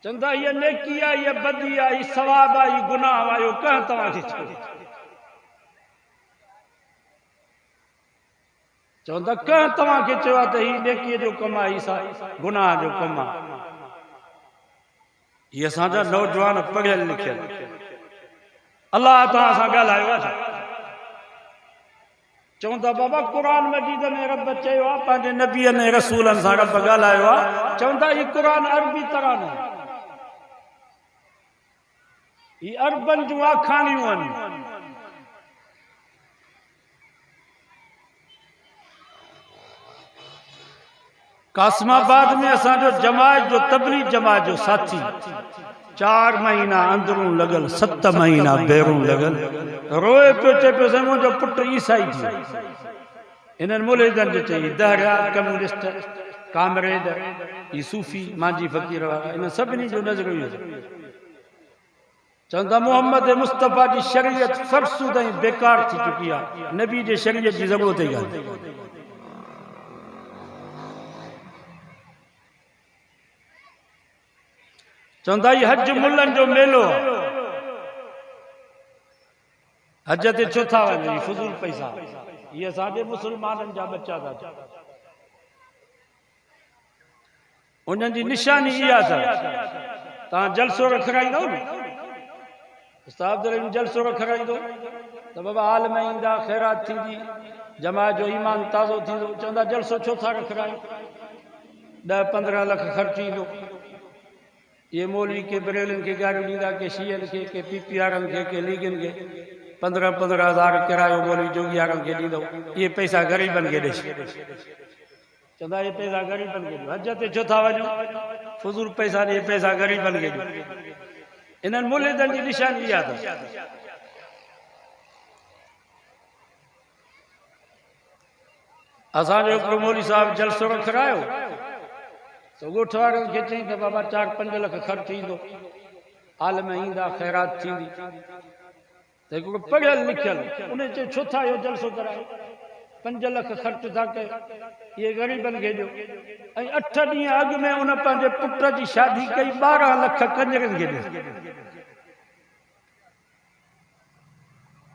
चवंदा हीअ नेकी आहे, हीअ बदी आहे, हीअ सवाब आहे, हीअ गुनाह आहे, इहो कंहिं तव्हांखे चयो? चवंदा कंहिं तव्हांखे चयो आहे त हीअ नेकीअ जो कमु आहे, हीअ गुनाह जो कमु आहे? ये असांजा नौजवान पढ़ियल लिखियल। अल्लाह तव्हां सां ॻाल्हायो आहे? चवंदा बाबा क़ुरान मजीद में रब चयो आहे, पंहिंजे नबीअ ऐं रसूलनि सां रब ॻाल्हायो आहे। चवंदा हीअ क़ुरान अरबी तरानो, हीअ अरबनि जूं आखाणियूं आहिनि। कासिमाबाद में असांजो जमात जो तबलीग जमात जो साथी 4 महीना अंदरूं लॻल, 7 महीना ॿाहिरूं लॻल, रोए पियो, चए पियो साईं मुंहिंजो पुटु ईसाई थी। इन्हनि मुल्हिदनि जो चई दहरिया, कम्युनिस्ट, कामरेड, ही सूफ़ी, मांझी फ़कीर वारा, इन सभिनी जो नज़रियो इहो। चवंदा मोहम्मद मुस्तफ़ा जी शरीयत फ़रसू ताईं बेकार थी चुकी आहे, नबी जे शरीयत जी ज़रूरत ई कान्हे। चवंदा ही हज मुल्लनि जो मेलो, हज ते छो था वञो, फज़ूल पैसा, ये असांजे मुसलमाननि जा बच्चा था। उन्हनि जी निशानी इहा त तव्हां जलसो रखाईंदव न, उस्ताद जलसो रखाईंदो त बाबा हाल में ईंदा, ख़ैरात थींदी, जमात जो ईमान ताज़ो थींदो। चवंदा जलसो छो था रखायो, 10-15 लख ख़र्च ईंदो। ये मौलवी के बरेलिन के गाड़ियूं ॾींदा, के शीअनि खे, के पीपीआरनि खे, के लीगनि खे 15-15 हज़ार किरायो मौलवी जोगियारनि खे ॾींदो। ये पैसा ग़रीबनि खे ॾे। चवंदा ये पैसा ग़रीबनि खे ॾियो, हज ते छो था वञो, फज़ूल पैसा ॾे, पैसा ग़रीबनि खे ॾियो। इन्हनि मुल्हिदनि जी निशानी इहा अथव। असांजो हिकिड़ो मौलवी साहिब जलसो रखायो, तो ॻोठ वारनि खे चई त बाबा 4-5 लख ख़र्च ईंदो, आल में ईंदा, ख़ैरात थींदी। त हिकिड़ो पढ़ियल लिखियल उन चयो छो था इहो जलसो करायो, 5 लख ख़र्च था कयो, इहे ग़रीबनि खे ॾियो। ऐं 8 ॾींहं अॻु में उन पंहिंजे पुट जी शादी कई, 12 लख कंजरनि खे ॾिनो,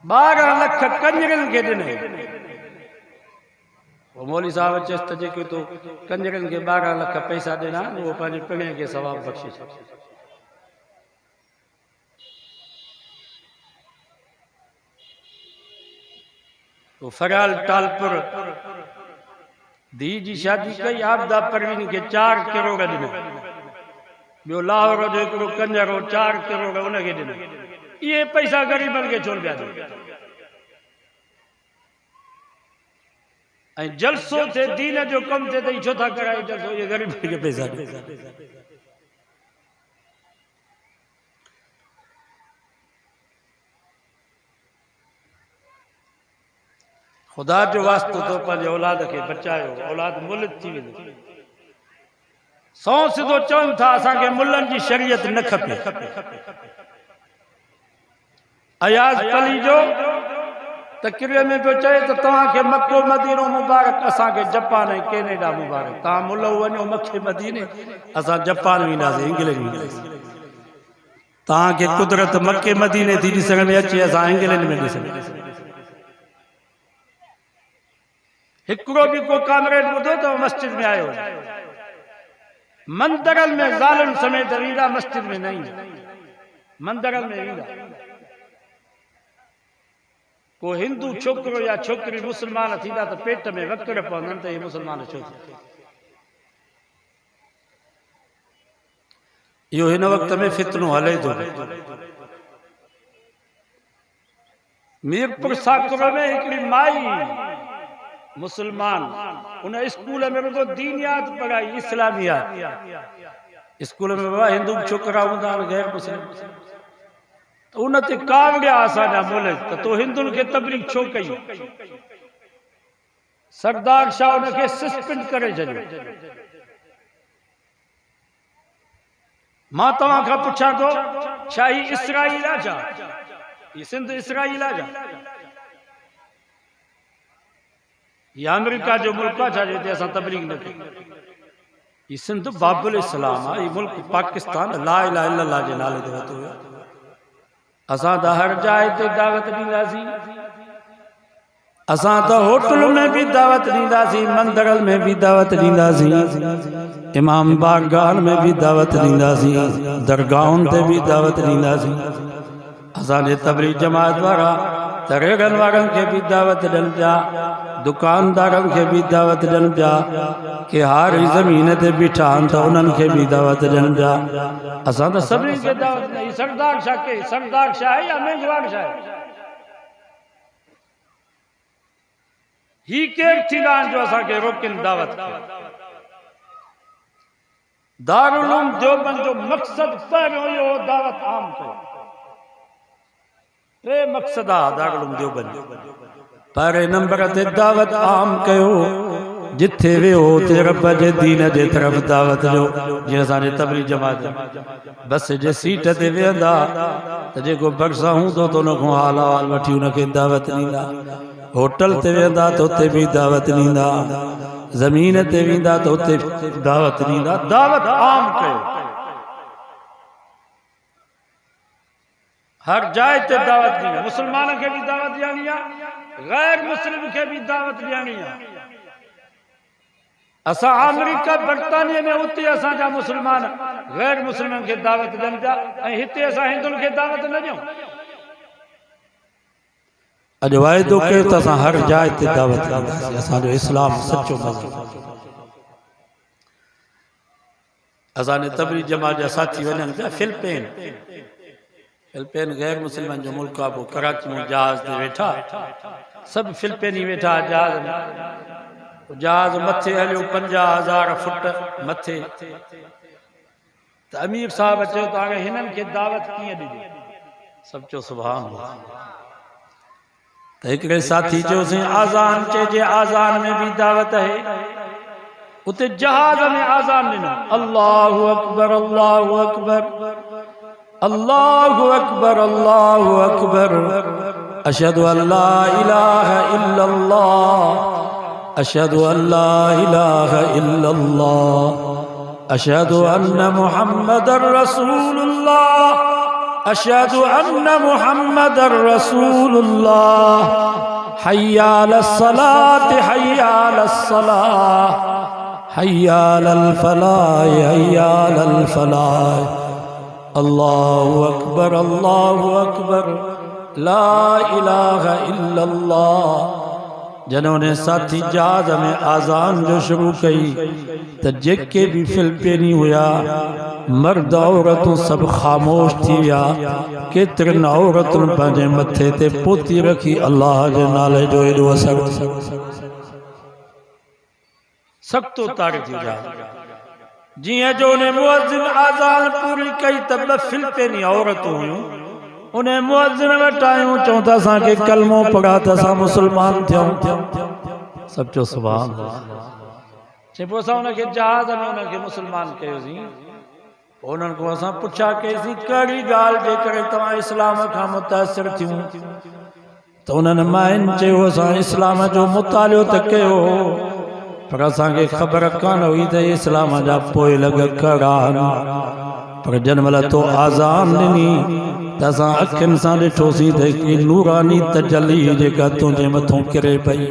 12 लख कंजरनि खे ॾिनो। मौली साहब चयसि त जेको तूं कंजरनि खे 12 लख पैसा ॾिना उहो पंहिंजे पिणे खे सवाब बख़्शे छॾ। फरियाल टालपुर धी जी शादी कई, आबदा परवीन खे 4 करोड़ ॾिनो। ॿियो लाहौर जो हिकिड़ो कंजर हो 4 करोड़ उनखे ॾिनो। इहे पैसा ग़रीबनि खे छो पिया ॾियो? ऐं जलसो थे, दीन जो कम थे, छो था करायो जलसो? ये गरीब के पैसा खुदा जो वास्तो तो पंहिंजे औलाद खे बचायो, औलाद मुल्क थी वेंदो। 100 सिधो चवनि था असांखे मुल्लनि जी शरीयत न खपे। अयाज पली जो तकरीर में पियो चए त तव्हांखे मक्को मदीनो मुबारक, असांखे जापान ऐं कैनेडा मुबारक। तव्हां मुल्ह वञो मखे मदीने, असां जापान वेंदासीं, इंग्लैंड वेंदासीं। तव्हांखे कुदरत मके मदीने थी ॾिसण में अचे, असां इंग्लैंड में ॾिसण। हिकिड़ो बि को कामरेड ॿुधो त मस्जिद में आयो, मंदरनि में ज़ालुनि समेत ईंदा, मस्जिद में न ईंदा, मंदरनि में ईंदा। को हिंदू छोकिरो या छोकिरी मुसलमान थींदा त पेट में वकड़ पवंदनि त हे मुसलमान छो थी। इहो हिन वक़्त में फितनो हले थो। मीरपुर साकरो में हिकिड़ी माई मुसलमान, उन स्कूल में रुगो दीनियात पढ़ाई, इस्लामियात। स्कूल में बाबा हिंदू छोकरा हूंदा आहिनि, गैर मुस्लिम, तो उन ते कावड़िया असांजा मुल्क त तो हिंदुनि खे तबलीग छो कई? सरदार शाह उनखे सस्पेंड करे छॾियो। मां तव्हां खां पुछां थो, छा ही इसराइल आहे? छा ही सिंध इसराइल आहे? छा ये अमेरिका जो मुल्क आहे? छा जिते असां तबलीग न कई? ही सिंध बाबुल इस्लाम आहे। ही मुल्क पाकिस्तान ला इलाहा इल्लल्लाह जे नाले ते वरितो वियो। असां त हर जाइ ते दावत ॾींदासीं, असां त होटल में भी दावत ॾींदासीं, मंदरनि में भी दावत ॾींदासीं, इमाम बारगाह में भी दावत ॾींदासीं, दरगाहुनि ते भी दावत ॾींदासीं। असांजे तबलीग जमात वारा त रेगन वारनि खे भी दावत ॾियनि पिया, दुकानदारनि खे भी दावत ॾियनि पिया, के हारी ज़मीन ते बीठा आहिनि त उन्हनि खे भी दावत ॾियनि पिया। असां त सभिनी खे दावत ॾई। सरदार शाह के सरदार शाह है या मेजवान शाह है? ही केर थींदा आहिनि जो असांखे रोकनि दावत खे? दारुल उलूम देवबंद जो मक़सद पहिरियों इहो दावत आम कयो। 3 मक़सद आहे दारुल उलूम देवबंद। पहिरें नंबर ते दावत आम कयो, जिथे वियो हुते रब जे दीन जे तरफ़ दावत ॾियो। जीअं असांजे तबलीग जमात बस जे सीट ते वेहंदा त जेको भरिसां हूंदो त उनखां हाल अहवाल वठी उनखे दावत ॾींदा। होटल ते वेंदा त उते भी दावत ॾींदा, ज़मीन ते वेंदा त उते दावत ॾींदा। दावत आम कयो, हर जाइ ते दावत ॾींदा। मुसलमान खे भी दावत ॾियणी आहे, गैर मुस्लिम खे भी दावत ॾियणी आहे। असां अमेरिका बर्तानिया में उते असांजा मुसलमान गैर मुस्लिमनि खे दावत ॾियनि पिया, ऐं हिते असां हिंदुनि खे दावत न ॾियूं। अॼु वाइदो कयो त असां हर जाइ ते दावत ॾींदासीं। असांजो इस्लाम सचो मज़हब। असांजे तबलीग जमात जा साथी वञनि पिया फिलिपाइन। फिलिपाइन गैर मुस्लिमनि जो मुल्क आहे। पोइ कराची में जहाज़ ते वेठा, सभु फिलिपाइनी वेठा जहाज़ में। जहाज़ मथे हलियो 50,000 फुट मथे। त अमीर साहब चयो त हाणे हिननि खे दावत कीअं ॾिजे? सभु चयो सुभान अल्लाह। त हिकिड़े साथी चयोसीं आज़ान चइजे, आज़ान में भी दावत है। उते जहाज में आजान ॾिनो, अल्लाहु अकबर अल्लाहु अकबर अल्लाहु अकबर अल्लाहु अकबर, अशहदु अल्ला इलाहा इल्लल्लाह, अशहदु अल्ला इलाहा इल्लल्लाह, अशहदु अन्ना मुहम्मदर रसूलुल्लाह, अशहदु अन्ना मुहम्मदर रसूलुल्लाह, हय्या अलस सलात हय्या अलस सलाह, हय्या अलल फलाह हय्या अलल फलाह, अल्लाहु अकबर ला इलाहा इल्लल्लाह। जिन्होंने साथी जहाज में आज़ान जो शुरू कई तो जेके भी फिल पेनी हुआ मर्द औरतूं सब खामोश थी विया। केतिरनि औरतुनि पंहिंजे मथे ते पोती रखी अल्लाह जे नाले जो एॾो असर सख़्तो तारी थी विया। जियां जो उन मुअज्जिन आज़ान पूरी कई त ॿ फिल पेनी औरतूं हुयूं उन मुअज्जिन वटि आयूं, चऊं त असांखे कलमो पढ़ा त असां मुस्लमान थियूं। सभु चओ सुभान अल्लाह। चए पोइ असां उनखे जहाज़ में उनखे मुस्लमान कयोसीं। पोइ उन्हनि खां असां पुछा कईसीं कहिड़ी ॻाल्हि जे करे तव्हां इस्लाम खां मुतासिर थियूं? त उन्हनि माइनि चयो असां इस्लाम जो मुतालियो त कयो पर असांखे ख़बर कान हुई त इस्लाम जा पोइ लॻ कड़ा आहिनि। पर जंहिं महिल तो आज़ान ॾिनी त असां अखियुनि सां ॾिठोसीं त हिकिड़ी नूरानी तजली जेका तुंहिंजे मथां किरे पई,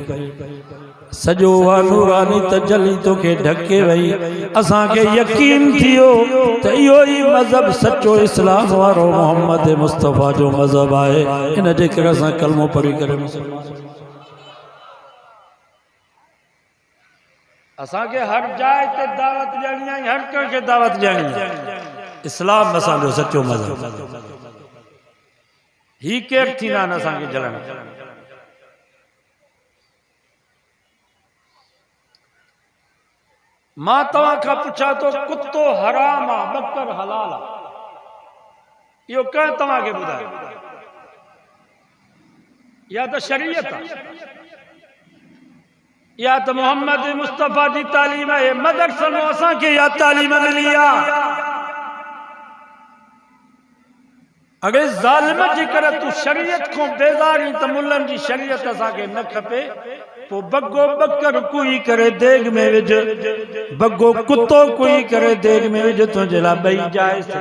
सॼो उहा नूरानी तजली तोखे ढके वई। असांखे यकीन थियो त इहो ई मज़हब सचो इस्लाम वारो मोहम्मद मुस्तफ़ा जो मज़हब आहे। इन जे करे असां कलमो पढ़ी करे मुस्लमान। असांखे हर जाइ ते दावत ॾियणी आहे, हर कंहिंखे दावत ॾियणी आहे। इस्लाम असांजो सचो मज़हब। ही केर थींदा आहिनि असांखे जलण? मां तव्हां खां पुछां थो कुतो हराम आहे बकर हलाल आहे? इहो कंहिं तव्हांखे ॿुधायो? या त शरीयत आहे या त मोहम्मद मुस्तफ़ा जी तालीम आहे। मदरसनि में असांखे इहा तालीम मिली आहे। अगर ज़ालिम जे करे तू शरीयत को बेज़ारी त मुल्लनि जी शरीयत असांखे न खपे। पोइ बग्गो बकर कुई करे देग में विझ, बग्गो कुतो कुई करे देग में विझ, तुंहिंजे लाइ ॿई जाइज़।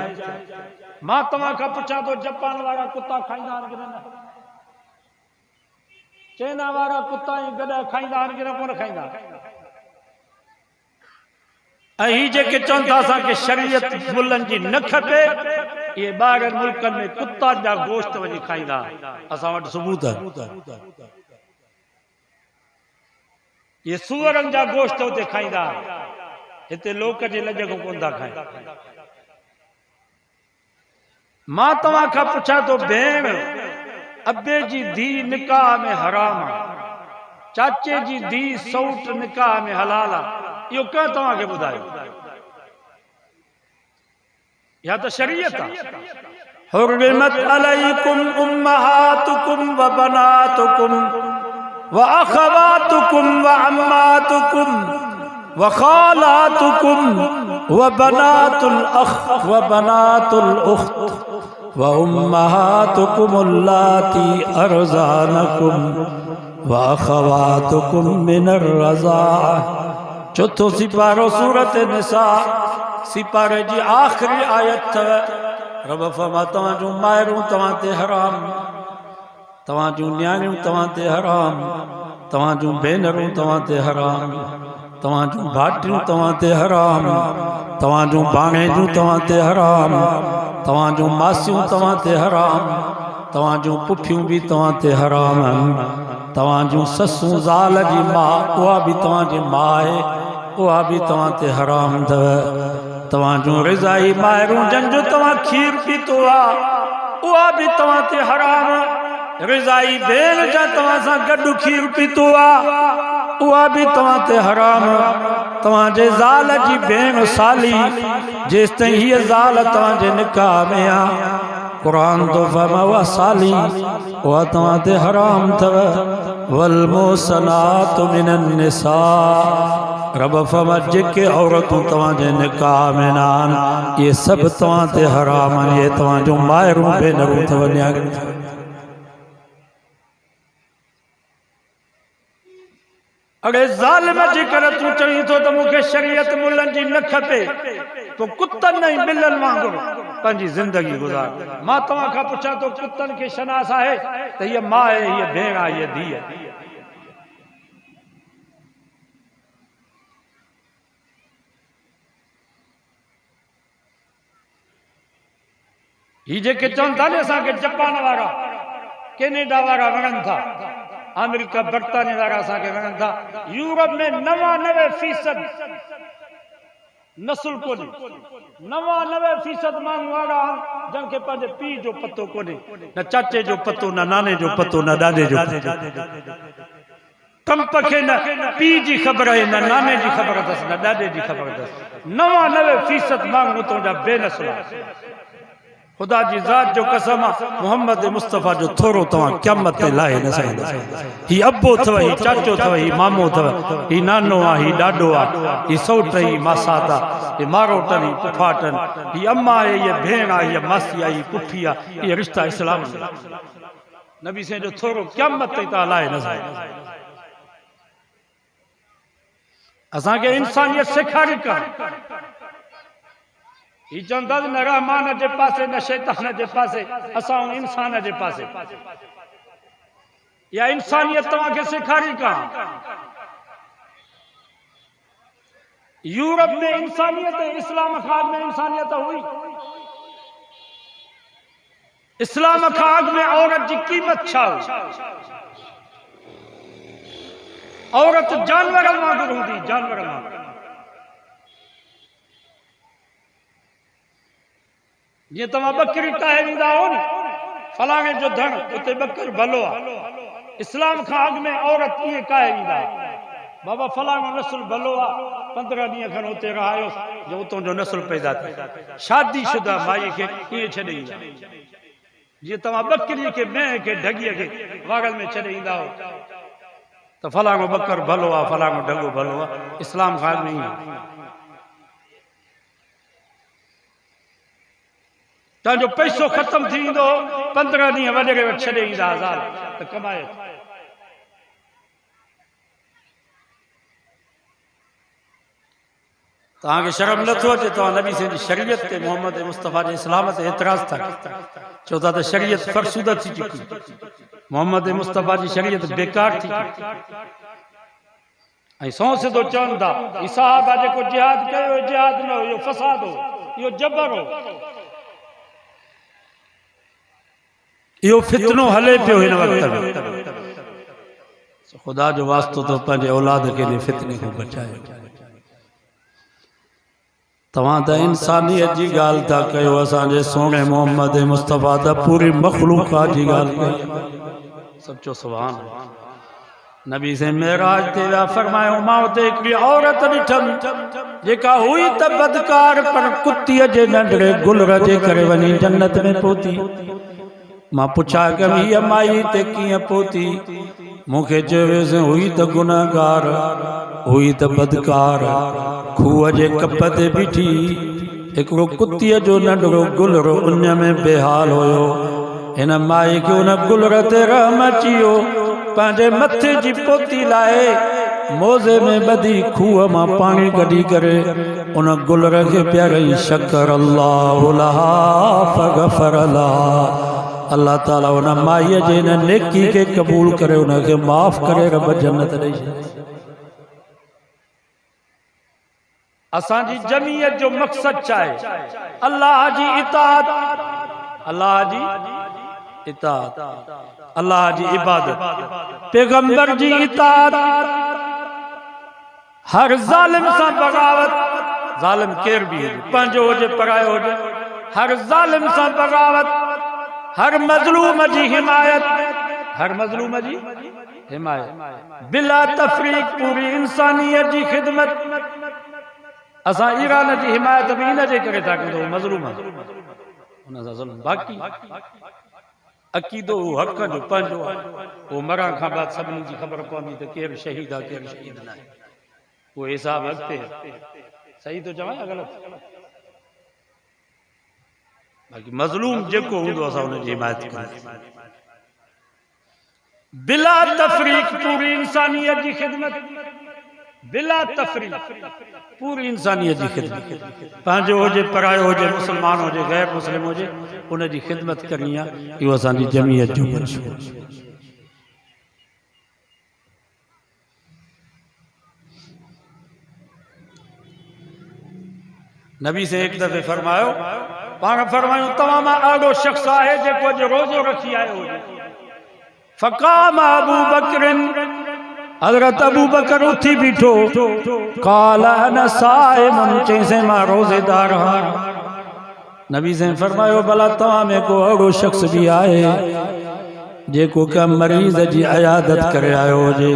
मां तव्हां खां पुछां थो जापान वारा कुता खाईंदा आहिनि कि न? चाइना वारा कुता गॾु खाईंदा आहिनि कि न? कोन खाईंदा। ऐं ही जेके चवनि था असांखे शरीयत मुल्लनि जी न खपे, ये ॿाहिरि मुल्कनि में कुता जा गोश्त वञी खाईंदा। असां वटि सबूत आहे। ये सूअरनि जा गोश्त उते खाईंदा, हिते लोक जे लॼ खां कोन था खाइनि। मां तव्हां खां पुछां थो भेण अबे जी धी निकाह में हराम आहे, चाचे जी धी सौट निकाह में हलाल आहे। इहो कंहिं तव्हांखे ॿुधायो? या तो शरीयत है। हुर्रिमत अलैकुम उम्महातुकुम व बनातुकुम व अखवातुकुम व अम्मातुकुम व खालातुकुम व बनातुल अख व बनातुल उख्त व उम्महातुकुम अल्लाती अरज़ानकुम व अखवातुकुम मिनर रज़ाअ। चौथो सिपारो सूरत निसा सिपारे जी आखिरी आयत रब फरमा तव्हां जूं मायरूं तव्हां ते हराम, तव्हां जूं न्याणियूं तव्हां ते हराम, तव्हां जूं भेनरूं तव्हां ते हराम, तव्हां जूं भाटियूं तव्हां ते हराम, तव्हां जूं भाणेजूं तव्हां ते हराम, तव्हां जूं मासियूं तव्हां ते हराम, तव्हां जूं पुफियूं भी तव्हां ते हराम आहिनि, तव्हां जूं ससूं ज़ाल जी माउ उहा भी तव्हां जी माउ आहे, उहा भी तव्हां ते हराम अथव। तव्हां जूं रिज़ाई मायरूं जंहिंजो तव्हां खीर पीतो आहे उहा भी तव्हां ते हराम। रिज़ाई भेण जा तव्हां सां गॾु खीर पीतो आहे उहा भी तव्हां ते हराम। तव्हांजे ज़ाल जी भेण साली जेसि ताईं हीअ ज़ाल तव्हांजे निकाह में आहे कुरान तो फरमावा साली वा तवाते हराम थव वल मुसनातु मिनन निसा रब फरमा जेके औरतूं तवाजे निकाह में नान ये सब तवाते हराम ये तवाजो मायरूं भेनरूं थव न्याग अरे ज़ालिम जी कर तू चई तो मुखे शरीयत मुल्लन जी न खपे तो कुत्तन नहीं मिलन वांगुर पंजी जिंदगी गुजार मां तवा का पूछा तो कुत्तन के शनास है तो ये मां है ये भेण है ये धी है ये जेके चवन था असा के जापान वाला कैनेडा वाला वणन था अमेरिका बर्तानिया वाला असा के वणन था यूरोप में 99% नस्ल कोनी 99% माण्हू वारा जंहिंखे पंहिंजे पीउ जो पतो कोन्हे न चाचे जो पतो न नाने जो पतो न ॾाॾे जो कंप खे न पीउ जी ख़बर आहे न नाने जी ख़बर अथसि न ॾाॾे जी ख़बर अथसि 99% माण्हू तुंहिंजा बेनस्ल खुदा जी ज़ात जो कसम मोहम्मद मुस्तफ़ा जो थोरो तव्हां क़यामत ते लाहे न सघंदा ही अबो अथव ही चाचो अथव ही मामो अथव ही नानो आहे ही ॾाॾो आहे ही सौट ही मासात आहे ही मारोटन ही पुफाटन ही अम्मा आहे ये भेण आहे ये मासी आहे ही पुफी आहे ये रिश्ता इस्लाम नबी से जो थोरो क़यामत ते तव्हां लाहे न सघंदा असांखे इंसानियत सेखारी कर ये चवंदा न रहमान जे पासे न शैतान जे पासे असां इंसान जे पासे या इंसानियत तव्हांखे सेखारी का यूरोप में इंसानियत इस्लाम खां में इंसानियत हुई इस्लाम खां में औरत की कीमत छा औरत जानवर वांगुरु हूंदी जानवर वांगुरु ये तव्हां बकरी टाहे वींदा हो न फलाणे जो धण उते बकर भलो आहे इस्लाम खां अॻु में औरत कीअं काहे वींदा बाबा फलाणो नस्ल भलो आहे 15 ॾींहं खनि उते रहायो जो उतां जो नस्ल पैदा थिए शादी शुदा माई खे कीअं छॾे ईंदा जीअं तव्हां बकरीअ खे मेंह खे ढॻीअ खे वागल में छॾे ईंदा हो त फलाणो बकर भलो आहे फलाणो ढॻो भलो आहे इस्लाम खां अॻु में ई तव्हांजो पैसो ख़त्म थी वेंदो 15 ॾींहं वॾे छॾे ईंदा हज़ार त कमाए तव्हांखे शर्म नथो अचे तव्हां नबी साईं जी शरीयत ते मोहम्मद मुस्तफ़ा जे इस्लाम ते एतिराज़ था चओ था त शरीयत फरसूद थी चुकी मोहम्मद मुस्तफ़ा जी शरीयत बेकार थी ऐं सौ सिधो चवनि था ही सहाबा जेको जिहाद कयो जिहाद न हो इहो फसाद हो इहो जबर हो यो फितनो हले पियो हिन वक्त में खुदा जो वास्तो तो पंहिंजे औलाद के लिए फितने को बचाए तव्हां त इंसानियत जी ॻाल्हि था कयो असांजे सोणे मोहम्मद मुस्तफ़ा त पूरी मखलूक़ात जी ॻाल्हि कई सचो सुभान नबी से मेराज ते विया फरमायो मां उते हिकिड़ी औरत ॾिठमि जेका हुई त बदकार पर कुतीअ जे नंढड़े गुलर जे करे वञी जन्नत में पहुती मां पुछा कि हीअ माई ते कीअं पहुती मूंखे चयोसि हुई त गुनहगार हुई त बदकार खूह जे कप ते बीठी हिकिड़ो कुतीअ जो नंढड़ो गुलर उन में बेहाल हुयो हिन माई खे उन गुलर ते रहम अची वियो पंहिंजे मथे जी पोती लाहे मोज़े में ॿधी खूह मां पाणी कढी करे उन गुलर खे प्यारई शकर अल्लाह लहा फगफर लहा अल्लाह ताला उन माईअ जे इन नेकी के कबूल करे उनखे माफ़ करे रब जन्नत ॾेई छॾे असांजी जमीयत जो मक़सद छा आहे अल्लाह जी इताअत अल्लाह जी इताअत अल्लाह जी इबादत पैगंबर जी इताअत हर ज़ालिम सां बगावत ज़ालिम केर भी पंहिंजो हुजे परायो हुजे हर ज़ालिम सां बगावत हर मज़लूम जी हिमायत हर मज़लूम जी हिमायत बिला तफरीक पूरी इंसानियत जी खिदमत असां ईरान जी हिमायत भी इन जे करे था कयूं मज़लूम उन सां ज़ुल्म बाक़ी अक़ीदो हक़ जो पंहिंजो वो मरण खां बाद सभिनी जी ख़बर पवंदी त केरु शहीद आहे केरु शहीद न आहे वो हिसाब अॻिते सही तो चवां या ग़लति बाक़ी मज़लूम जेको हूंदो असां हुन जी हिमायत कंदासीं बिला तफरीक पूरी इंसानियत जी ख़िदमत बिला तफरीक पूरी इंसानियत जी ख़िदमत पंहिंजो हुजे परायो हुजे मुस्लमान हुजे गैर मुस्लिम हुजे उन जी ख़िदमत करणी आहे इहो असांजी जमीयत जो मंशूर नबी से एक दफ़े फरमायो पाण फरमायूं तव्हां मां अहिड़ो शख़्स आहे जेको अॼु रोज़ो रखी आयो हुजे फ़क़ाम अबू बकर हज़रत अबू बकर उथी बीठो क़ाल अना साइमुन चइसे मां रोज़ेदार आहियां नबी से फरमायो भला तव्हां में को अहिड़ो शख़्स बि आहे जेको का मरीज़ जी अयादत करे आयो हुजे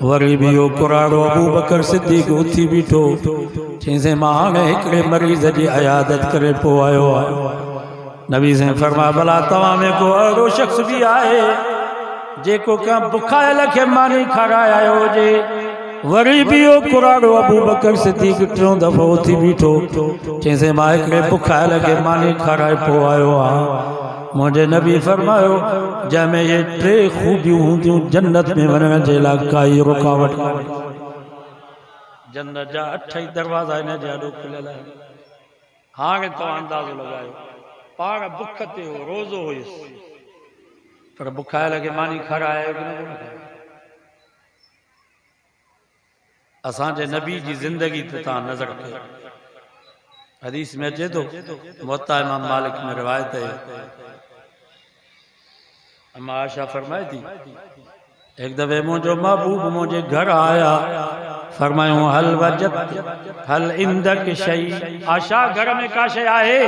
वरी भी वो कुराड़ो अबू बकर सिद्दीक़ उथी बीठो चइसे मां हाणे हिकिड़े मरीज़ जी अयादत करे पोइ आयो आहियां नबी से फरमाया भला तव्हां में को अहिड़ो शख़्स बि आहे जेको का बुखायल खे मानी खाराए आयो हुजे वरी भी वो कुराड़ो अबू बकर सिद्दीक़ टियों दफ़ो उथी बीठो चइसे मां हिकिड़े बुखायल खे मानी खाराए पोइ आयो आहियां मुझे नबी फरमायो जंहिंमें ये टे खूबियूं हूंदियूं जन्नत में वञण जे लाइ काई रुकावट जन्नत जा 8 ई दरवाज़ा हिन जे आॾो खुलियल आहिनि हाणे तव्हां अंदाज़ो लॻायो पाण बुख ते हो रोज़ो हुयुसि पर बुखायल खे मानी खारायो कि न असांजे नबी जी ज़िंदगी ते तव्हां नज़र कयो हदीस में अचे थो मुवत्ता इमाम मालिक में रिवायत है अम्मा आयशा फरमाई थी एक दफे मुझो महबूब मुझे घर आया फरमायूं हल वजद हल इंदक शई आशा घर में का शय आहे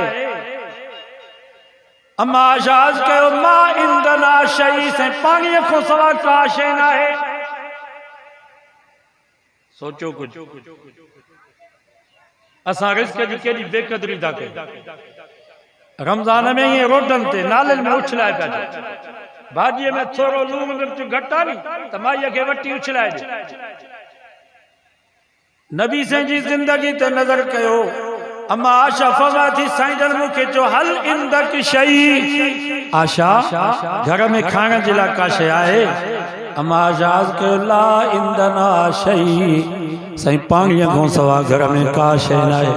अम्मा आशा अर्ज़ कयो मा इंदना शई से पानी को सवा का शय न आहे सोचो कुछ असां रिस्क जी केॾी बेक़दरी था कयूं रमज़ान में ये रोडन ते नालन में उछलाए पिया भाॼीअ में थोरो लूण मिर्च घटि आहे नी त माईअ खे वठी उछलाए ॾे नबी साईं जी ज़िंदगी ते नज़र कयो अम्मा आशा फवा थी साईं जन मूंखे चयो हल इंदक शई आशा घर में खाइण जे लाइ का शइ आहे अम्मा आशा अर्ज़ कयो ला इंदना शई साईं पाणीअ खां सवा घर में का शइ न आहे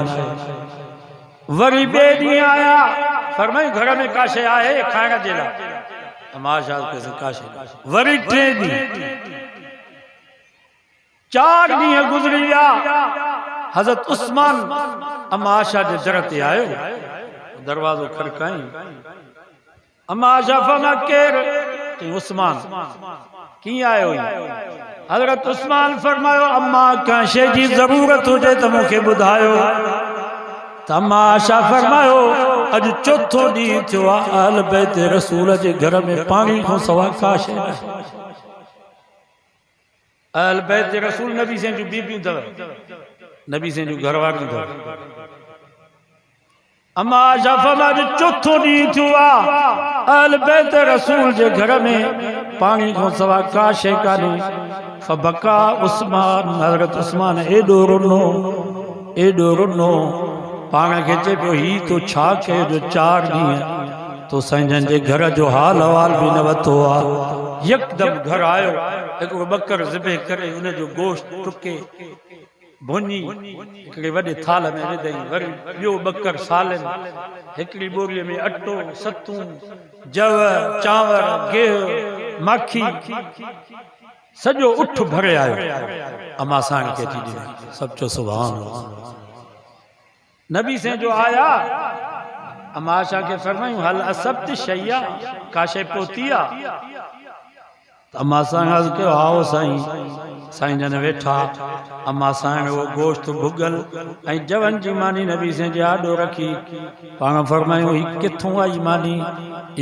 वरी ॿिए ॾींहुं आया फरमाई घर में का शइ आहे खाइण जे लाइ वरी 3 ॾींहं 4 ॾींहं गुज़री विया हज़रत उस्मान अम्मा आशा जे दर ते आयो दरवाज़ो खड़काई अम्मा आशा फरमा केरु उस्मान कीअं आयो हज़रत उस्मान फरमायो अम्मा कंहिं शइ जी ज़रूरत हुजे त मूंखे ॿुधायो त अम्मा आशा फरमायो अज चौथो ॾींहुं थियो आहे अहल बैत रसूल जे घर में पाणी खां सवा का शइ न अहल बैत रसूल नबी साईं जूं बीबियूं अथव नबी साईं जूं घरवारियूं अथव अम्मा आशा फरमायो चौथो ॾींहुं थियो आहे अहल बैत रसूल जे घर में पाणी खां सवा का शइ कान्हे फबका उस्मान हज़रत उस्मान एॾो रुनो पाण खे चए पियो ही तो छा कयो जो 4 ॾींहं तो साईं जन जे घर जो हाल अहवाल बि न वरितो आहे यकदम घर आयो हिकिड़ो बकर ज़िबे करे उन जो गोश्त टुके भुञी हिकिड़े वॾे थाल में विधई वरी ॿियो बकर सालन हिकिड़ी बोरीअ में अटो सतूं जव चांवर गेहूं माखी सॼो उठ भरे आयो अम्मा साईं खे अची ॾिनई सभु चयो सुभान अल्लाह नबी से जो आया अम्मा आशा के फरमायूं हल असब्त शैया का शइ पोती आहे अम्मा साईं अर्ज़ कयो हाओ साईं साईं जन वेठा अम्मा साईं वो गोश्त भुगल ऐं जवन जी मानी नबी से आडो रखी पाण फरमायो ही किथों आई मानी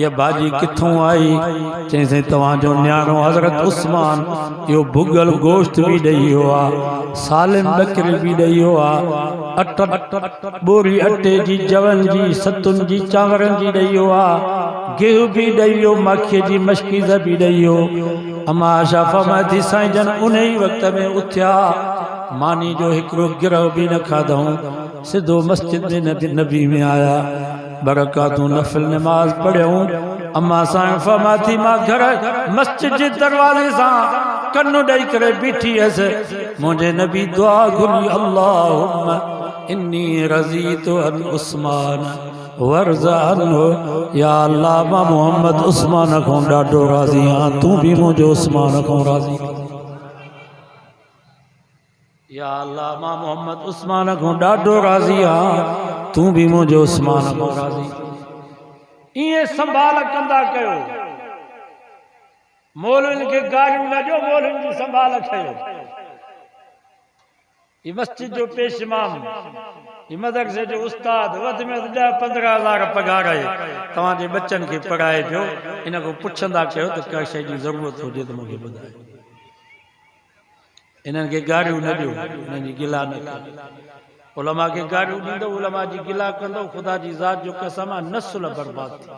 ये भाजी किथों आई चैसे तवाजो न्याणो हजरत उस्मान यो भुगल गोश्त भी ॾेई हुआ सालिम बकरी भी ॾेई हुआ अट बोरी अटे जी जवन जी सतुन जी चांवरन जी ॾेई हुआ गेहूं भी ॾेई हो माखीअ जी मशकीज़ भी ॾेई हो अम्मा आशा फरमाती साईं जन उन ही वक्त में उथिया मानी जो हिकड़ो गिरह भी न खाधऊं सिधो मस्जिद में नबी में आया बरकातूं नफिल नमाज पढ़ियूं अम्मा साईं फरमाती मां घर मस्जिद जे दरवाजे सां कन्नु ॾेई करे बीठी हुअसि मुंहिंजे नबी दुआ घुरी अल्लाहुम्मा इन्नी रज़ीतु अन उस्मान वर्ज़ा अन्हु या अल्लाह मां मोहम्मद उस्मान खां ॾाढो राज़ी आहियां तूं भी मुंहिंजो उस्मान खां राज़ी या अल्लाह मां मोहम्मद उस्मान खां ॾाढो राज़ी आहियां तूं भी मुंहिंजो उस्मान खां राज़ी इएं संभाल कंदा कयो मौलविन खे गारियूं न ॾियो मौलविन जी संभाल कयो ये मस्जिद जो पेश इमाम ये मदरसे जो उस्ताद वध में 10-15 हज़ार पगार है तव्हांजे बच्चन के पढ़ाए पियो इन को पुछंदा कयो तो का शइ जी ज़रूरत हुजे तो मूंखे ॿुधायो इन्हनि खे गारियूं न ॾियो इन्हनि जी गिला न कयो उलमा खे गारियूं ॾींदो उलमा जी गिला कंदो ख़ुदा जी ज़ात जो कसम आहे नस्ल बर्बाद थी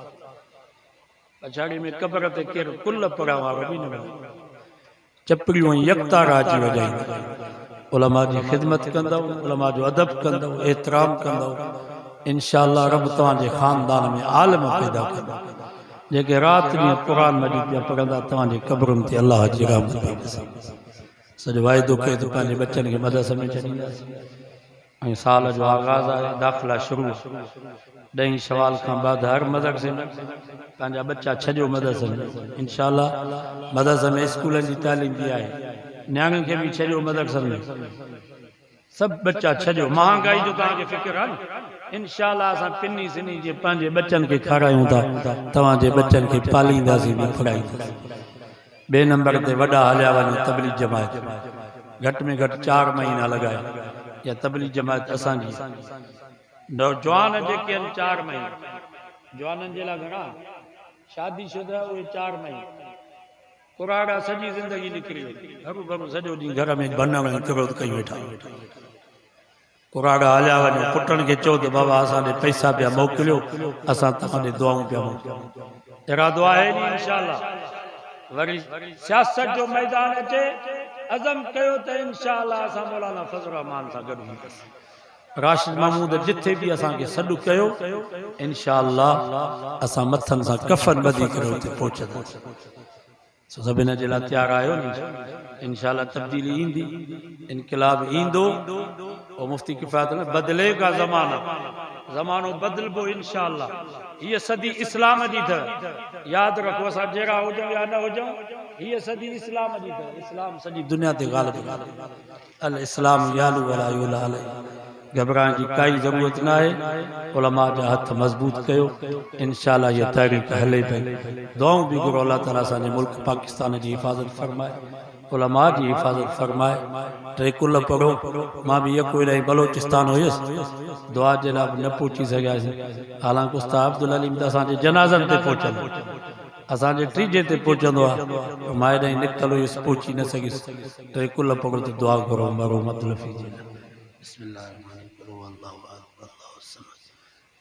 पछाड़ी में कब्र ते केरु कुल पढ़ण वारो बि न चपड़ियूं यकता राजी वॼाईंदा उलमा जी ख़िदमत कंदव उलमा जो अदब कंदव एहतराम कंदव इंशाअल्लाह रब तव्हांजे ख़ानदान में आलिम पैदा कंदो जेके राति ॾींहुं क़ुरान मजीद पिया पढ़ंदा तव्हांजे क़ब्रुनि ते अल्लाह जी रहमत पई ॾिसे सॼो वाइदो कयो त पंहिंजे बच्चनि खे मदरसे में छॾींदासीं ऐं साल जो आगाज़ आहे दाख़िला शुरू 10 शवाल खां बाद हर मदरसे में पंहिंजा बच्चा छॾियो मदरसे में इंशाअल्लाह मदरसे में स्कूलनि जी तालीम बि आहे न्याणियुनि खे बि छॾियो मदरसनि में सभु बच्चा छॾियो महांगाई जो तव्हांखे फ़िक्र आहे न इंशाअल्लाह असां पिनी सिनी जे पंहिंजे बच्चनि खे खारायूं था तव्हांजे बच्चनि खे पालींदासीं बि पढ़ाईंदासीं 2 नंबर ते वॾा हलिया वञो तबलीग जमायत घटि में घटि 4 महीना लॻाया या तबलीग जमायत असांजी नौजवान जेके आहिनि 4 महीना जवाननि जे लाइ घणा शादीशुदा उहे 4 महीना कुराड़ा सॼी ज़िंदगी निकिरी वई हरू भरू सॼो ॾींहुं घर में बनण ऐं किरोध कई वेठा कुराड़ा हलिया वञो पुटनि खे चओ त बाबा असांखे पैसा पिया मोकिलियो असां तव्हांखे दुआऊं पिया मोकिलियो इरादो आहे नी इंशाअल्लाह वरी सियासत जो मैदान अचे अज़म कयो त इंशाअल्लाह असां मौलाना फज़ल रहमान सां गॾु हूंदासीं राशिद महमूद जिथे भी असांखे सॾु कयो इंशाअल्लाह असां मथनि सां कफ़न ॿधी करे उते पहुचंदासीं सभिनी जे लाइ तयारु आहियो नी इंशाअल्लाह तब्दीली ईंदी इनकलाब ईंदो और मुफ्ती किफ़ायत में बदलेगा ज़माना ज़मानो बदलबो इंशाअल्लाह ये सदी इस्लाम जी अथव यादि रखो असां जहिड़ा हुजूं या न हुजूं हीअ सदी इस्लाम जी अथव इस्लाम सॼी दुनिया ते ग़ालिब अल इस्लाम यालू वला युला अलैहि घबराइण जी काई ज़रूरत न आहे उलमा जा हथ मज़बूत कयो इंशाअल्लाह ये तारीख़ हले पई दुआऊं बि घुरो अल्लाह ताला असांजे मुल्क पाकिस्तान जी हिफ़ाज़त फरमाए उलमा जी हिफ़ाज़त फरमाए 3 कुल पढ़ो मां बि इहो कोई रही बलोचिस्तान हुयुसि दुआ जे लाइ न पहुची सघियासीं हालांकि उस्ताद अब्दुल अलीम त असांजे जनाज़नि ते पहुचंदो असांजे टीजे ते पहुचंदो आहे मां हेॾां निकितल हुयुसि पहुची न सघियुसि 3 कुल पढ़ो त दुआ घुरो मरो मतिलब बिस्मिल्लाह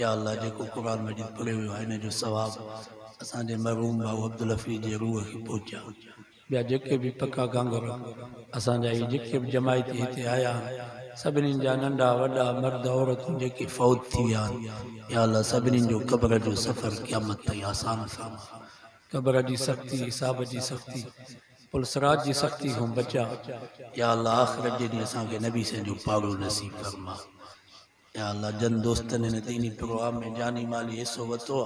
या अल्लाह जेको क़ुरान मजीद पढ़े हुयो आहे हिन जो सवाब असांजे मरहूम भाउ अब्दुल हफ़ीज़ जी रूह खे पहुचा ॿिया जेके बि पका गांगर असांजा इहे जेके बि जमायती हिते आया सभिनीनि जा नंढा वॾा मर्द औरतूं जेके फ़ौत थी विया आहिनि या अल्लाह सभिनीनि जो क़ब्र जो सफ़र क़यामत ताईं आसान फरमा क़ब्र जी सख़्ती हिसाब जी सख़्ती पुलसरात जी सख़्ती खां बचा या अल्लाह आख़िरत जे ॾींहुं असांखे नबी साईं जो पाड़ो नसीब फरमा या अल्लाह जन दोस्तन ने दीनी प्रोग्राम में जानी माली हिस्सो वतो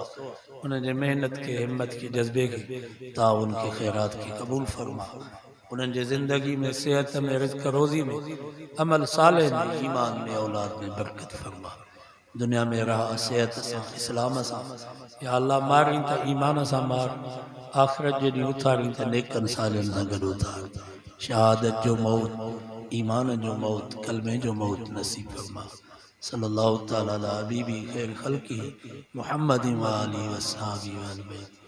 उन्हें मेहनत के हिम्मत के जज्बे के ताउन के खैरात की कबूल फरमा उन्हें ज़िंदगी में सेहत में रिज़्क़ रोज़ी में अमल साले में ईमान में औलाद में बरकत फरमा दुनिया में रहा सेहत सा इस्लाम सा या अल्लाह मारी त ईमान सा मार आखिरत जॾहिं उथारी त नेकन सालनि सां गॾु उथार शहादत जो मौत ईमान जो मौत कलमे जो मौत नसीब फरमा सल्लल्लाहु तआला अला हबीबी खैर खल्की मुहम्मद व आलिहि व सहाबी व अल बैत।